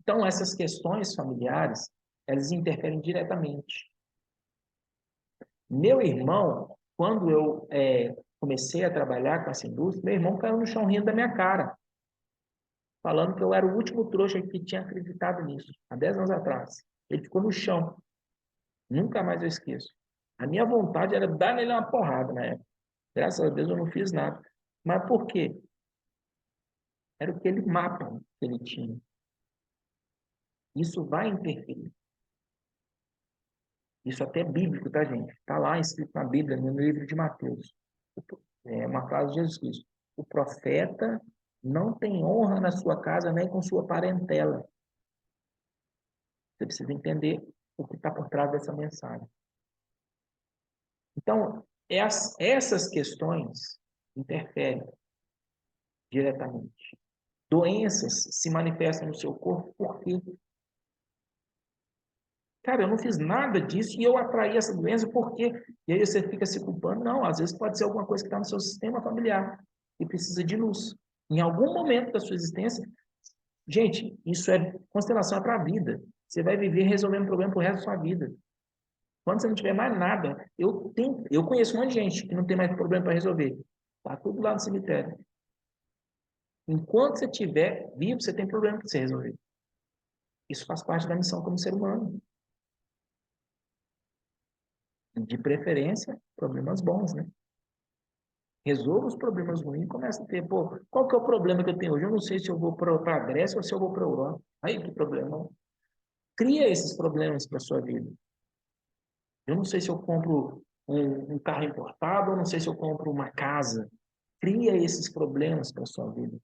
Então, essas questões familiares, elas interferem diretamente. Meu irmão, quando eu comecei a trabalhar com essa indústria, meu irmão caiu no chão rindo da minha cara, falando que eu era o último trouxa que tinha acreditado nisso, há 10 anos atrás. Ele ficou no chão. Nunca mais eu esqueço. A minha vontade era dar nele uma porrada na época. Graças a Deus eu não fiz nada. Mas por quê? Era aquele mapa que ele tinha. Isso vai interferir. Isso até é bíblico, tá, gente? Está lá escrito na Bíblia, no livro de Mateus. É uma frase de Jesus Cristo. O profeta não tem honra na sua casa nem com sua parentela. Você precisa entender o que está por trás dessa mensagem. Então, essas questões interferem diretamente. Doenças se manifestam no seu corpo porque, cara, eu não fiz nada disso e eu atraí essa doença porque. E aí você fica se culpando. Não, às vezes pode ser alguma coisa que está no seu sistema familiar e precisa de luz. Em algum momento da sua existência, gente, isso é constelação para a vida. Você vai viver resolvendo problema pro resto da sua vida. Quando você não tiver mais nada, eu conheço um monte de gente que não tem mais problema para resolver. Tá tudo lá no cemitério. Enquanto você estiver vivo, você tem problema para você resolver. Isso faz parte da missão como ser humano. De preferência, problemas bons, né? Resolva os problemas ruins e começa a ter, pô, qual que é o problema que eu tenho hoje? Eu não sei se eu vou para a Grécia ou se eu vou para a Europa. Aí, que problema. Cria esses problemas para a sua vida. Eu não sei se eu compro um carro importado, ou não sei se eu compro uma casa. Cria esses problemas para a sua vida.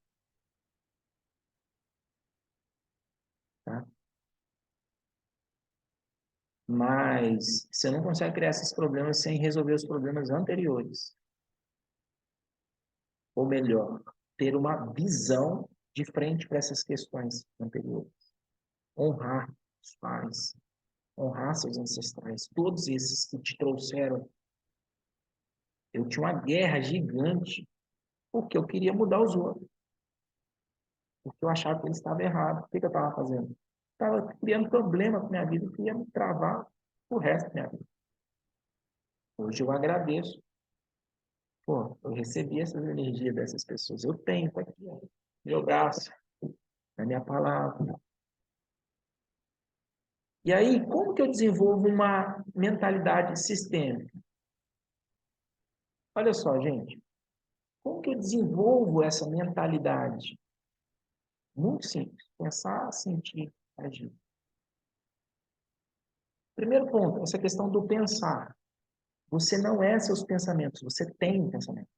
Tá? Mas você não consegue criar esses problemas sem resolver os problemas anteriores. Ou melhor, ter uma visão de frente para essas questões anteriores. Honrar os pais, honrar seus ancestrais, todos esses que te trouxeram. Eu tinha uma guerra gigante porque eu queria mudar os outros, porque eu achava que eles estavam errados. O que eu estava fazendo? Estava criando problema para minha vida, eu queria me travar o resto da minha vida. Hoje eu agradeço. Pô, eu recebi essas energias dessas pessoas. Eu tenho, tá aqui, ó, meu braço, na minha palavra. E aí, como que eu desenvolvo uma mentalidade sistêmica? Olha só, gente. Como que eu desenvolvo essa mentalidade? Muito simples. Pensar, sentir, agir. Primeiro ponto, essa questão do pensar. Você não é seus pensamentos, você tem pensamento.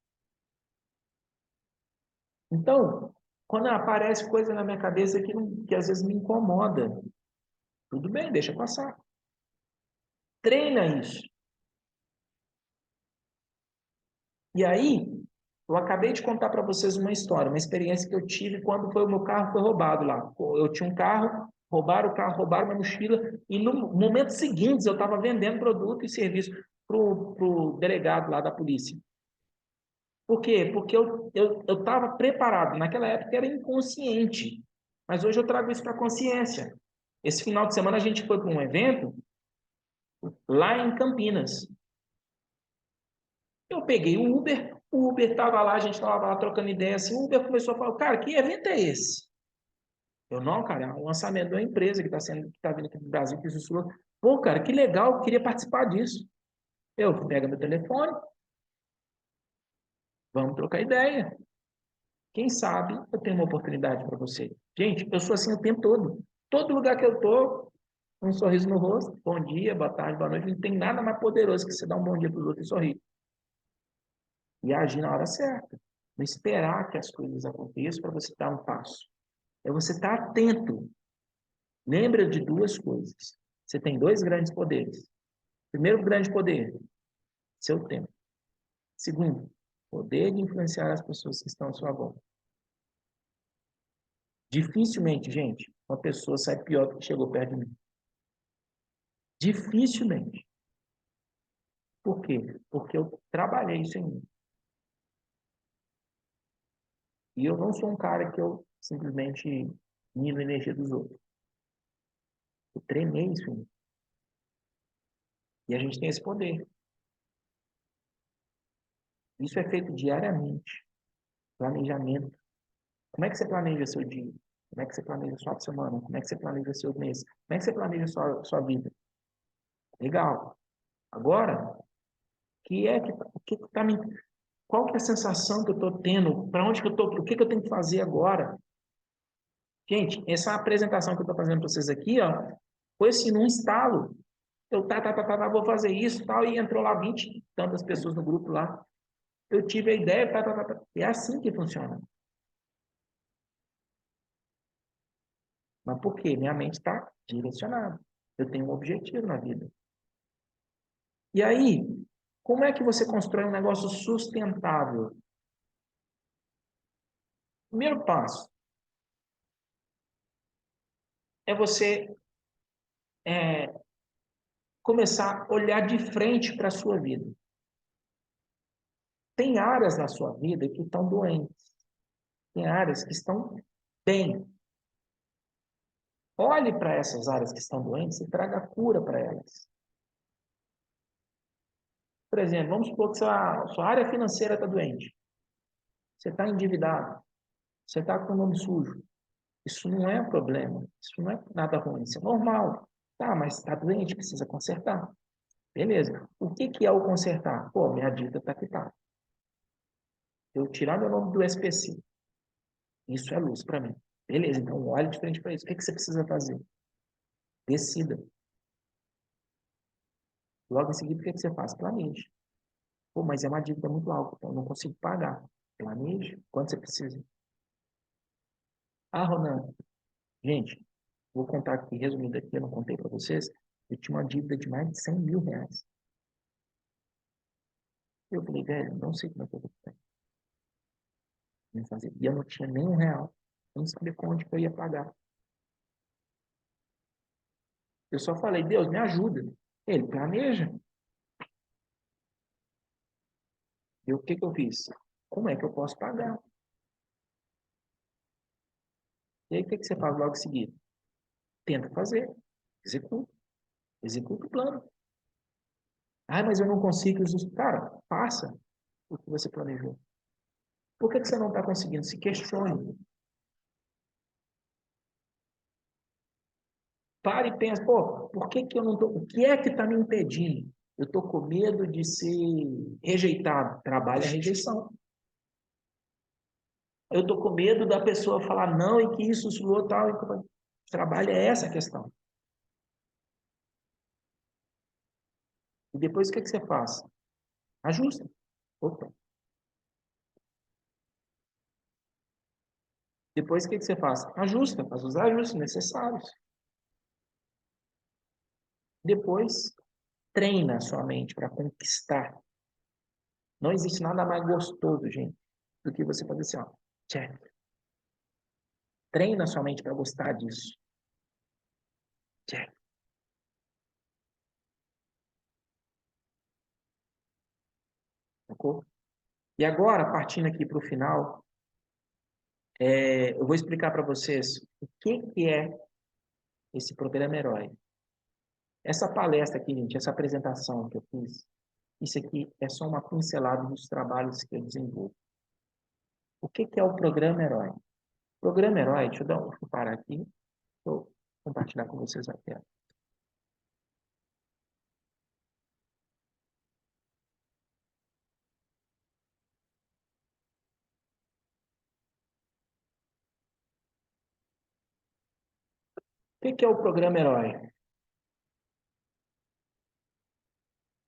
Então, quando aparece coisa na minha cabeça que às vezes me incomoda, tudo bem, deixa passar. Treina isso. E aí, eu acabei de contar para vocês uma história, uma experiência que eu tive quando foi o meu carro foi roubado lá. Eu tinha um carro, roubaram o carro, roubaram minha mochila, e no momento seguinte eu estava vendendo produto e serviço para o delegado lá da polícia. Por quê? Porque eu estava preparado. Naquela época era inconsciente, mas hoje eu trago isso para a consciência. Esse final de semana a gente foi para um evento lá em Campinas. Eu peguei o Uber estava lá, a gente estava lá trocando ideia assim, o Uber começou a falar, cara, que evento é esse? Eu, não, cara, é um lançamento de uma empresa que está vindo aqui do Brasil, que isso. Pô, cara, que legal, eu queria participar disso. Eu pego meu telefone, vamos trocar ideia. Quem sabe eu tenho uma oportunidade para você. Gente, eu sou assim o tempo todo. Todo lugar que eu estou, um sorriso no rosto, bom dia, boa tarde, boa noite. Não tem nada mais poderoso que você dar um bom dia para os outros e sorrir. e agir na hora certa. Não esperar que as coisas aconteçam para você dar um passo. É você estar atento. Lembra de duas coisas. Você tem dois grandes poderes. Primeiro grande poder, seu tempo. Segundo, poder de influenciar as pessoas que estão à sua volta. Dificilmente, gente, uma pessoa sai pior do que chegou perto de mim. Dificilmente. Por quê? Porque eu trabalhei isso em mim. E eu não sou um cara que eu simplesmente mino a energia dos outros. Eu treinei isso em mim. E a gente tem esse poder. Isso é feito diariamente. Planejamento. Como é que você planeja seu dia? Como é que você planeja sua semana? Como é que você planeja seu mês? Como é que você planeja sua vida? Legal. Agora, o que tá me, qual que é a sensação que eu estou tendo? Para onde que eu estou? O que que eu tenho que fazer agora? Gente, essa apresentação que eu estou fazendo para vocês aqui, ó, foi assim, num estalo. Eu, vou fazer isso, tal, e entrou lá 20 e tantas pessoas no grupo lá. Eu tive a ideia, É assim que funciona. Mas por quê? Minha mente está direcionada. Eu tenho um objetivo na vida. E aí, como é que você constrói um negócio sustentável? Primeiro passo é você é, começar a olhar de frente para a sua vida. Tem áreas na sua vida que estão doentes. Tem áreas que estão bem. Olhe para essas áreas que estão doentes e traga cura para elas. Por exemplo, vamos supor que sua área financeira está doente. Você está endividado. Você está com o nome sujo. Isso não é um problema. Isso não é nada ruim. Isso é normal. Tá, mas está doente, precisa consertar. Beleza. O que que é o consertar? Pô, minha dívida está quitada. Eu tirar meu nome do SPC. Isso é luz para mim. Beleza, então olhe de frente para isso. O que que você precisa fazer? Decida. Logo em seguida, o que que você faz? Planeje. Pô, mas é uma dívida muito alta, então eu não consigo pagar. Planeje. Quanto você precisa? Ah, Ronan, gente, vou contar aqui, resumindo aqui, eu não contei para vocês. Eu tinha uma dívida de mais de 100 mil reais. Eu falei, velho, não sei como é que eu vou fazer. E eu não tinha nem um real. Eu não sabia onde que eu ia pagar. Eu só falei, Deus, me ajuda. Ele planeja. E o que que eu fiz? Como é que eu posso pagar? E aí, o que que você faz logo em seguida? Tenta fazer. Executa. Executa o plano. Ah, mas eu não consigo. Cara, faça o que você planejou. Por que que você não está conseguindo? Se questione. Pare e pense, pô, por que que eu não tô, o que é que está me impedindo? Eu estou com medo de ser rejeitado. Trabalha a rejeição. Eu estou com medo da pessoa falar não e que isso soou tal. Trabalha essa questão. E depois o que que você faz? Ajusta. Opa. Depois o que que você faz? Ajusta, faz os ajustes necessários. Depois treina a sua mente para conquistar. Não existe nada mais gostoso, gente, do que você fazer assim, ó, check. Treina a sua mente para gostar disso. Check. Sacou? E agora, partindo aqui para o final, eu vou explicar para vocês o que que é esse programa Herói. Essa palestra aqui, gente, essa apresentação que eu fiz, isso aqui é só uma pincelada dos trabalhos que eu desenvolvo. O que que é o programa Herói? O programa Herói, deixa eu parar aqui, vou compartilhar com vocês a tela. O que que é o programa Herói?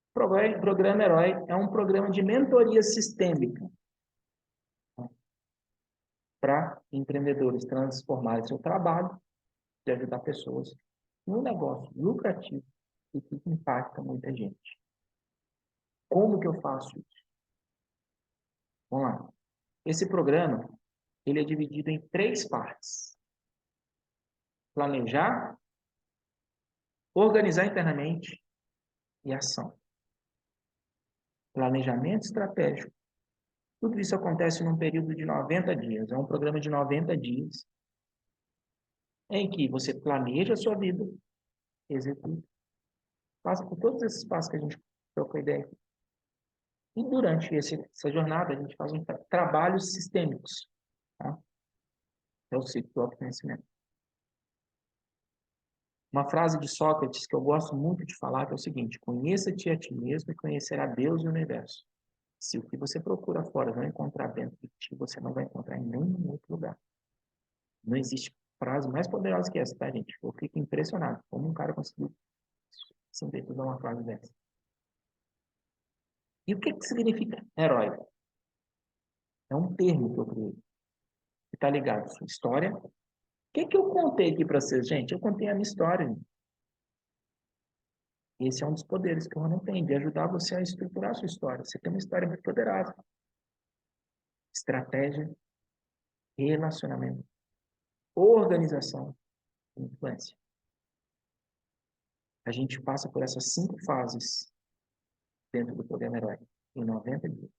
O Programa Herói é um programa de mentoria sistêmica para empreendedores transformarem seu trabalho de ajudar pessoas num negócio lucrativo e que impacta muita gente. Como que eu faço isso? Vamos lá. Esse programa, ele é dividido em 3 partes. Planejar, organizar internamente e ação. Planejamento estratégico. Tudo isso acontece num período de 90 dias. É um programa de 90 dias em que você planeja a sua vida, executa, passa por todos esses passos que a gente trocou ideia aqui. E durante essa jornada, a gente faz trabalhos sistêmicos. Tá? É o ciclo do autoconhecimento. Uma frase de Sócrates que eu gosto muito de falar que é o seguinte: conheça-te a ti mesmo e conhecerá Deus e o universo. Se o que você procura fora não encontrar dentro de ti, você não vai encontrar em nenhum outro lugar. Não existe frase mais poderosa que essa, tá, gente? Eu fico impressionado como um cara conseguiu sintetizar uma frase dessa. E o que significa herói? É um termo que eu criei, que está ligado à sua história. O que eu contei aqui para vocês, gente? Eu contei a minha história. Gente. Esse é um dos poderes que o Ronan tem, de ajudar você a estruturar a sua história. Você tem uma história muito poderosa. Estratégia, relacionamento, organização e influência. A gente passa por essas 5 fases dentro do programa Herói em 90 dias.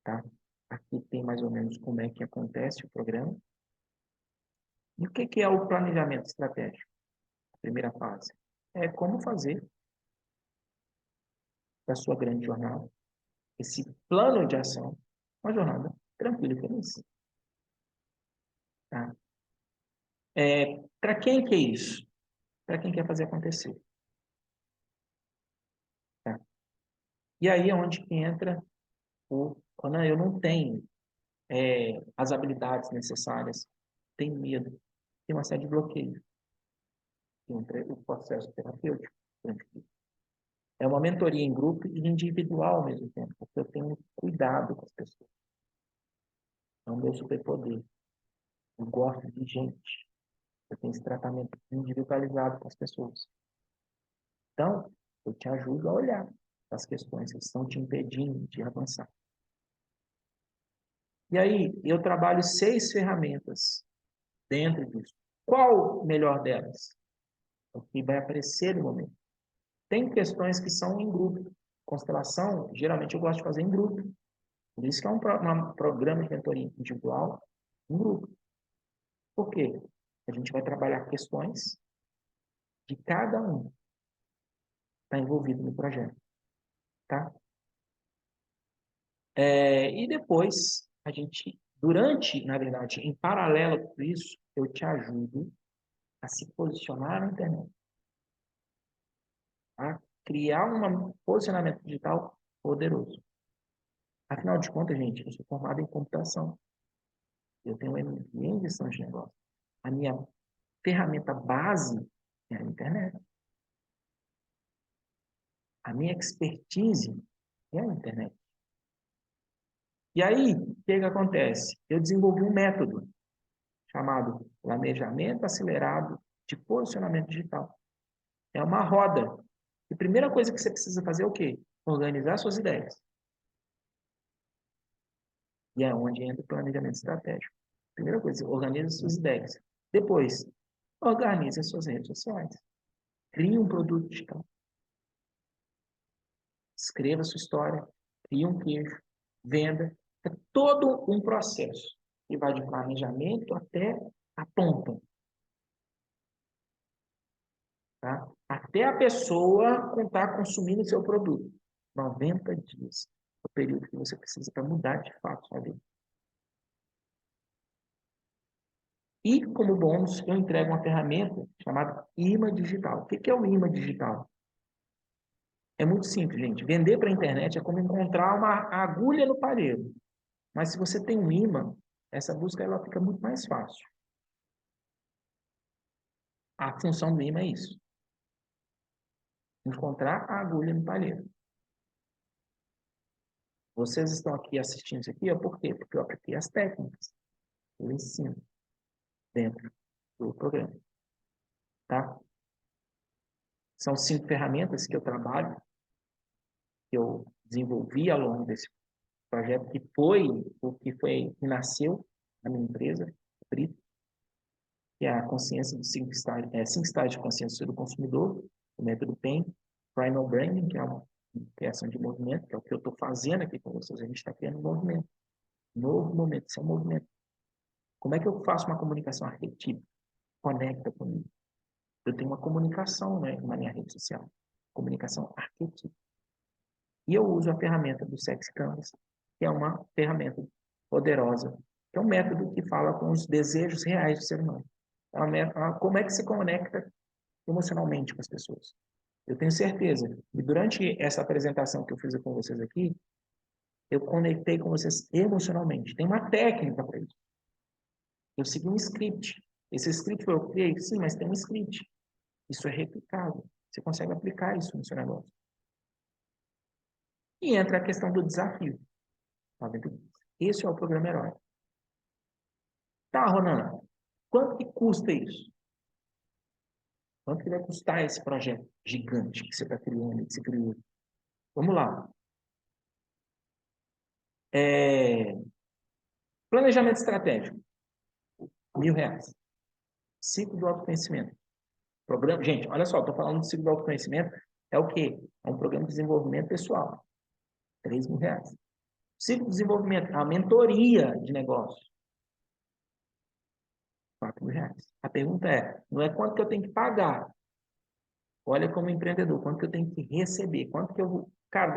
Tá? Aqui tem mais ou menos como é que acontece o programa. E o que é o planejamento estratégico? A primeira fase é como fazer da sua grande jornada esse plano de ação uma jornada tranquila e feliz. Tá? Para quem que é isso? Para quem quer fazer acontecer. Tá? E aí é onde que entra quando eu não tenho as habilidades necessárias, tenho medo, tem uma série de bloqueios entre o processo terapêutico. É uma mentoria em grupo e individual ao mesmo tempo, porque eu tenho cuidado com as pessoas. É o meu superpoder. Eu gosto de gente. Eu tenho esse tratamento individualizado com as pessoas. Então, eu te ajudo a olhar as questões que estão te impedindo de avançar. E aí, eu trabalho 6 ferramentas dentro disso. Qual melhor delas? O que vai aparecer no momento. Tem questões que são em grupo. Constelação, geralmente eu gosto de fazer em grupo. Por isso que é um programa de mentoria individual em grupo. Por quê? A gente vai trabalhar questões de cada um que está envolvido no projeto. Tá? E depois, a gente, na verdade, em paralelo a tudo isso, eu te ajudo a se posicionar na internet. A criar um posicionamento digital poderoso. Afinal de contas, gente, eu sou formado em computação. Eu tenho um MBA em gestão de negócio. A minha ferramenta base é a internet. A minha expertise é a internet. E aí, o que acontece? Eu desenvolvi um método chamado planejamento acelerado de posicionamento digital. É uma roda. E a primeira coisa que você precisa fazer é o quê? Organizar suas ideias. E é onde entra o planejamento estratégico. Primeira coisa, organize suas ideias. Depois, organize as suas redes sociais. Crie um produto digital. Escreva a sua história. Crie um queijo. Venda. É todo um processo que vai de planejamento até a ponta. Tá? Até a pessoa estar consumindo o seu produto. 90 dias. É o período que você precisa para mudar de fato a sua vida. E, como bônus, eu entrego uma ferramenta chamada imã digital. O que é o imã digital? É muito simples, gente. Vender para a internet é como encontrar uma agulha no palheiro. Mas se você tem um imã, essa busca ela fica muito mais fácil. A função do imã é isso. encontrar a agulha no palheiro. Vocês estão aqui assistindo isso aqui, por quê? Porque eu apliquei as técnicas. Eu ensino dentro do programa. Tá? São 5 ferramentas que eu trabalho, que eu desenvolvi ao longo desse projeto, que foi o que nasceu na minha empresa, Brito, que é a consciência dos 5 estágios de consciência do consumidor, o método PEN, Primal Branding, que é uma criação de movimento, que é o que eu estou fazendo aqui com vocês. A gente está criando um movimento. Novo momento, isso é um movimento. Como é que eu faço uma comunicação arquetípica? Conecta comigo. Eu tenho uma comunicação, né, na minha rede social. Comunicação arquetípica. E eu uso a ferramenta do Sex Canvas, que é uma ferramenta poderosa, que é um método que fala com os desejos reais do ser humano. Como é que se conecta emocionalmente com as pessoas. Eu tenho certeza que durante essa apresentação que eu fiz com vocês aqui, eu conectei com vocês emocionalmente. Tem uma técnica para isso. Eu segui um script. Esse script foi eu criei? Sim, mas tem um script. Isso é replicável. Você consegue aplicar isso no seu negócio. E entra a questão do desafio. Tá vendo? Esse é o programa Herói. Tá, Ronan, quanto que custa isso? Quanto que vai custar esse projeto gigante que você está criando, que você criou? Vamos lá. Planejamento estratégico, R$ 1.000. Ciclo do autoconhecimento. Programa, gente, olha só, estou falando do ciclo do autoconhecimento, é o quê? É um programa de desenvolvimento pessoal, R$ 3.000. Ciclo de desenvolvimento, a mentoria de negócio, R$ 4.000. A pergunta não é quanto que eu tenho que pagar. Olha como empreendedor, quanto que eu tenho que receber, quanto que eu vou, cara,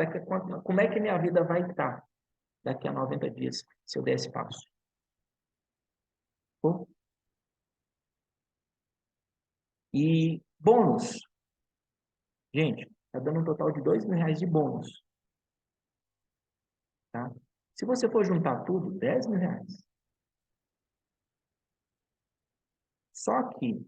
como é que minha vida vai estar daqui a 90 dias, se eu der esse passo? Pô? E bônus, gente, está dando um total de R$ 2.000 de bônus. Tá? Se você for juntar tudo, R$ 10.000. Só que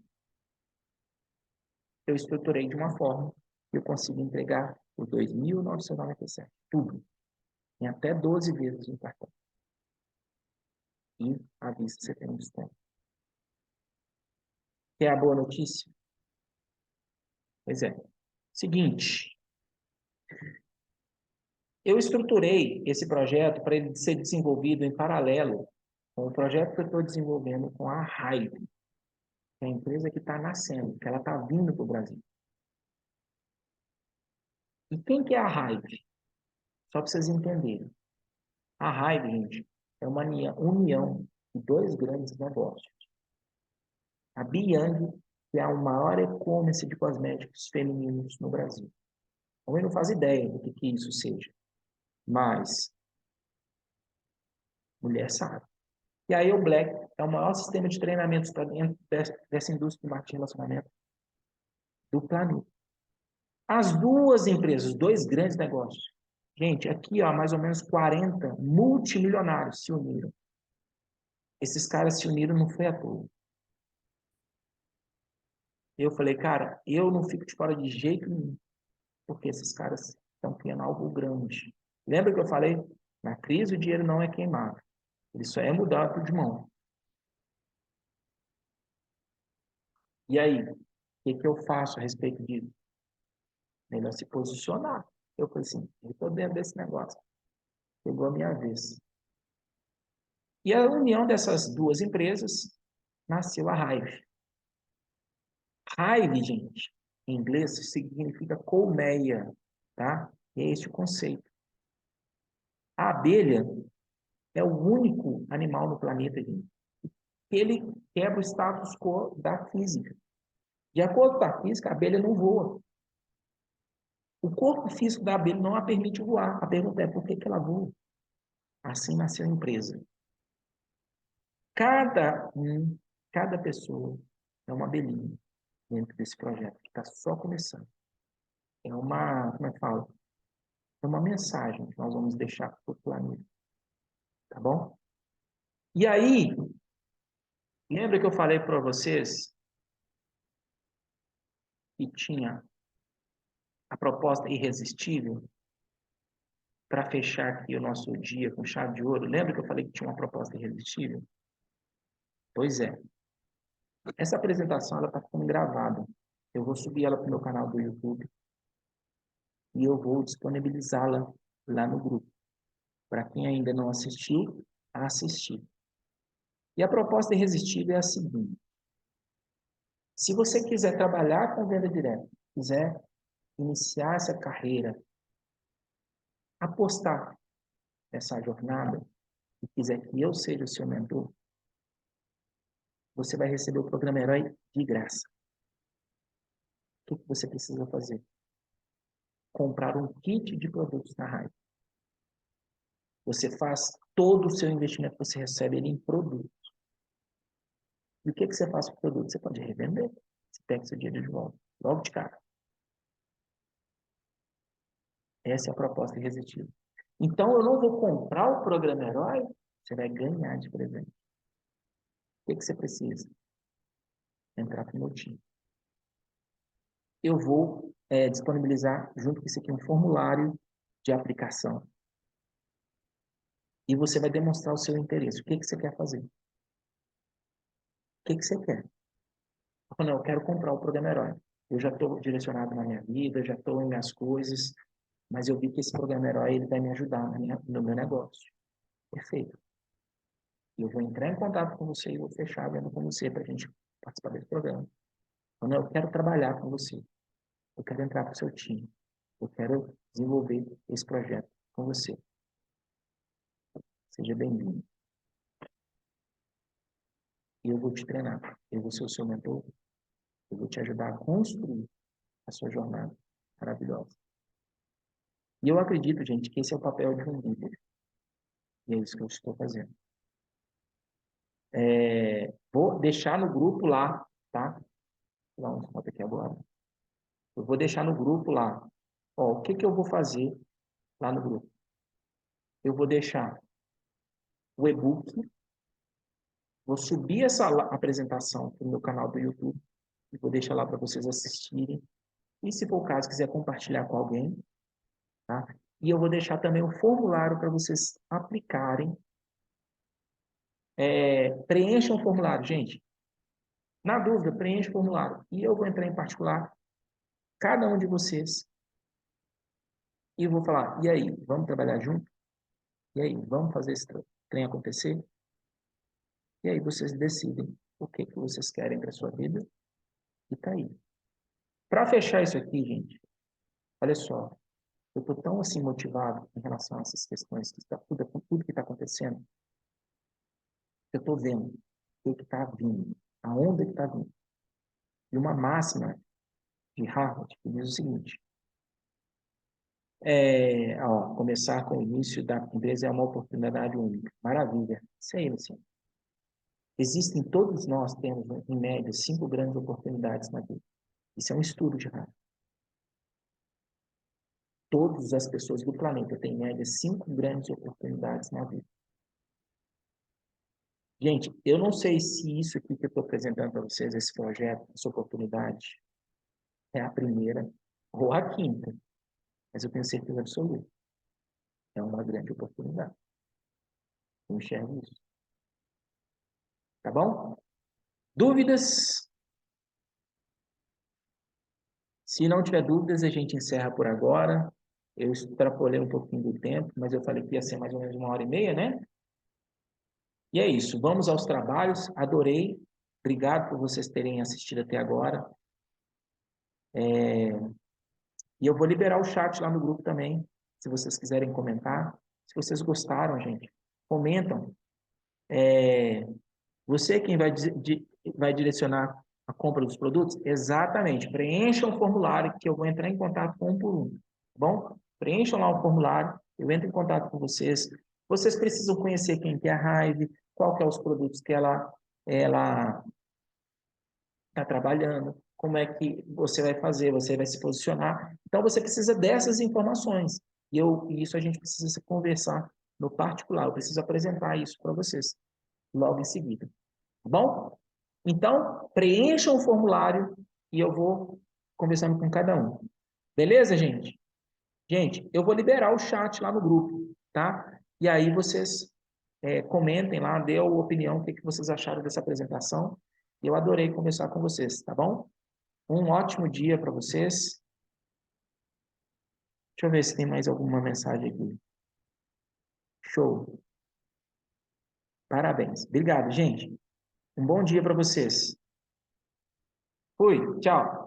eu estruturei de uma forma que eu consigo entregar por 2.997. Tudo. Em até 12 vezes no cartão. E à vista você tem um desconto. Quer a boa notícia? Pois é. Seguinte. Eu estruturei esse projeto para ele ser desenvolvido em paralelo com o projeto que eu estou desenvolvendo com a Hive, que é a empresa que está nascendo, que ela está vindo para o Brasil. E quem que é a Hive? Só para vocês entenderem. A Hive, gente, é uma união de 2 grandes negócios. A Biang, que é o maior e-commerce de cosméticos femininos no Brasil. Eu não faço ideia do que isso seja, mas mulher sabe. E aí o Black é o maior sistema de treinamentos para dentro dessa indústria de marketing e relacionamento do planeta. As duas empresas, 2 grandes negócios. Gente, aqui, ó, mais ou menos 40 multimilionários se uniram. Esses caras se uniram não foi à toa. Eu falei, cara, eu não fico de fora de jeito nenhum, porque esses caras estão criando algo grande. Lembra que eu falei? Na crise o dinheiro não é queimado. Ele só é mudado de mão. E aí, o que eu faço a respeito disso? Melhor se posicionar. Eu falei assim, eu estou dentro desse negócio. Chegou a minha vez. E a união dessas duas empresas nasceu a Hive. Hive, gente, em inglês significa colmeia, tá? E é esse o conceito. A abelha é o único animal no planeta, gente, que ele quebra o status quo da física. De acordo com a física, a abelha não voa. O corpo físico da abelha não a permite voar. A pergunta é por que ela voa? Assim nasceu a empresa. Cada pessoa é uma abelhinha dentro desse projeto que está só começando. É uma, como é que fala? É uma mensagem que nós vamos deixar para o planeta. Tá bom? E aí, lembra que eu falei para vocês que tinha a proposta irresistível para fechar aqui o nosso dia com chave de ouro. Lembra que eu falei que tinha uma proposta irresistível? Pois é. Essa apresentação ela está ficando gravada. Eu vou subir ela para o meu canal do YouTube e eu vou disponibilizá-la lá no grupo. Para quem ainda não assistiu, assistir. E a proposta irresistível é a seguinte. Se você quiser trabalhar com venda direta, quiser iniciar essa carreira, apostar nessa jornada, e quiser que eu seja o seu mentor, você vai receber o programa Herói de graça. O que você precisa fazer? Comprar um kit de produtos da Hive. Você faz todo o seu investimento que você recebe em produto. E o que você faz com o produto? Você pode revender. Você pega seu dinheiro de volta. Logo de cara. Essa é a proposta irresistível. Então, eu não vou comprar o programa Herói, você vai ganhar de presente. O que você precisa? Entrar para o meu time. Eu vou disponibilizar, junto com isso aqui, um formulário de aplicação. E você vai demonstrar o seu interesse. O que você quer fazer? O que você quer? Não, eu quero comprar o programa Herói. Eu já estou direcionado na minha vida, já estou em minhas coisas, mas eu vi que esse programa Herói ele vai me ajudar no meu negócio. Perfeito. Eu vou entrar em contato com você e vou fechar a venda com você para a gente participar desse programa. Não, eu quero trabalhar com você. Eu quero entrar para o seu time. Eu quero desenvolver esse projeto com você. Seja bem-vindo. E eu vou te treinar. Eu vou ser o seu mentor. Eu vou te ajudar a construir a sua jornada maravilhosa. E eu acredito, gente, que esse é o papel de um líder. E é isso que eu estou fazendo. Vou deixar no grupo lá, tá? Vou dar uma foto aqui agora. Eu vou deixar no grupo lá. Ó, o que eu vou fazer lá no grupo? Eu vou deixar o e-book, vou subir essa apresentação no meu canal do YouTube e vou deixar lá para vocês assistirem. E se for o caso, quiser compartilhar com alguém, tá? E eu vou deixar também o formulário para vocês aplicarem. Preencham o formulário, gente. Na dúvida, preencha o formulário. E eu vou entrar em particular, cada um de vocês, e vou falar, e aí, vamos trabalhar junto? E aí, vamos fazer esse trem acontecer? E aí vocês decidem o que vocês querem para a sua vida e tá aí. Para fechar isso aqui, gente, olha só, eu estou tão assim motivado em relação a essas questões, que tudo que está acontecendo, eu estou vendo o que está vindo, a onda que está vindo. E uma máxima de Harvard que diz o seguinte, começar com o início da empresa é uma oportunidade única. Maravilha. Isso aí, assim. Existem, todos nós temos, em média, 5 grandes oportunidades na vida. Isso é um estudo de Harvard. Todas as pessoas do planeta têm, em média, 5 grandes oportunidades na vida. Gente, eu não sei se isso aqui que eu estou apresentando para vocês, esse projeto, essa oportunidade, é a primeira ou a quinta, mas eu tenho certeza absoluta. É uma grande oportunidade. Eu enxergo isso. Tá bom? Dúvidas? Se não tiver dúvidas, a gente encerra por agora. Eu extrapolei um pouquinho do tempo, mas eu falei que ia ser mais ou menos 1h30, né? E é isso. Vamos aos trabalhos. Adorei. Obrigado por vocês terem assistido até agora. E eu vou liberar o chat lá no grupo também, se vocês quiserem comentar. Se vocês gostaram, gente, comentam. Você quem vai direcionar a compra dos produtos? Exatamente. Preencham o formulário que eu vou entrar em contato com um por um. Tá bom? Preencham lá o formulário, eu entro em contato com vocês. Vocês precisam conhecer quem que é a Hive, qual que é os produtos que ela está trabalhando, como é que você vai fazer, você vai se posicionar. Então, você precisa dessas informações. E isso a gente precisa se conversar no particular. Eu preciso apresentar isso para vocês logo em seguida. Tá bom? Então, preencham o formulário e eu vou conversando com cada um. Beleza, gente? Gente, eu vou liberar o chat lá no grupo, tá? E aí vocês comentem lá, dê a opinião, o que que vocês acharam dessa apresentação. Eu adorei conversar com vocês, tá bom? Um ótimo dia para vocês. Deixa eu ver se tem mais alguma mensagem aqui. Show. Parabéns. Obrigado, gente. Um bom dia para vocês. Fui. Tchau.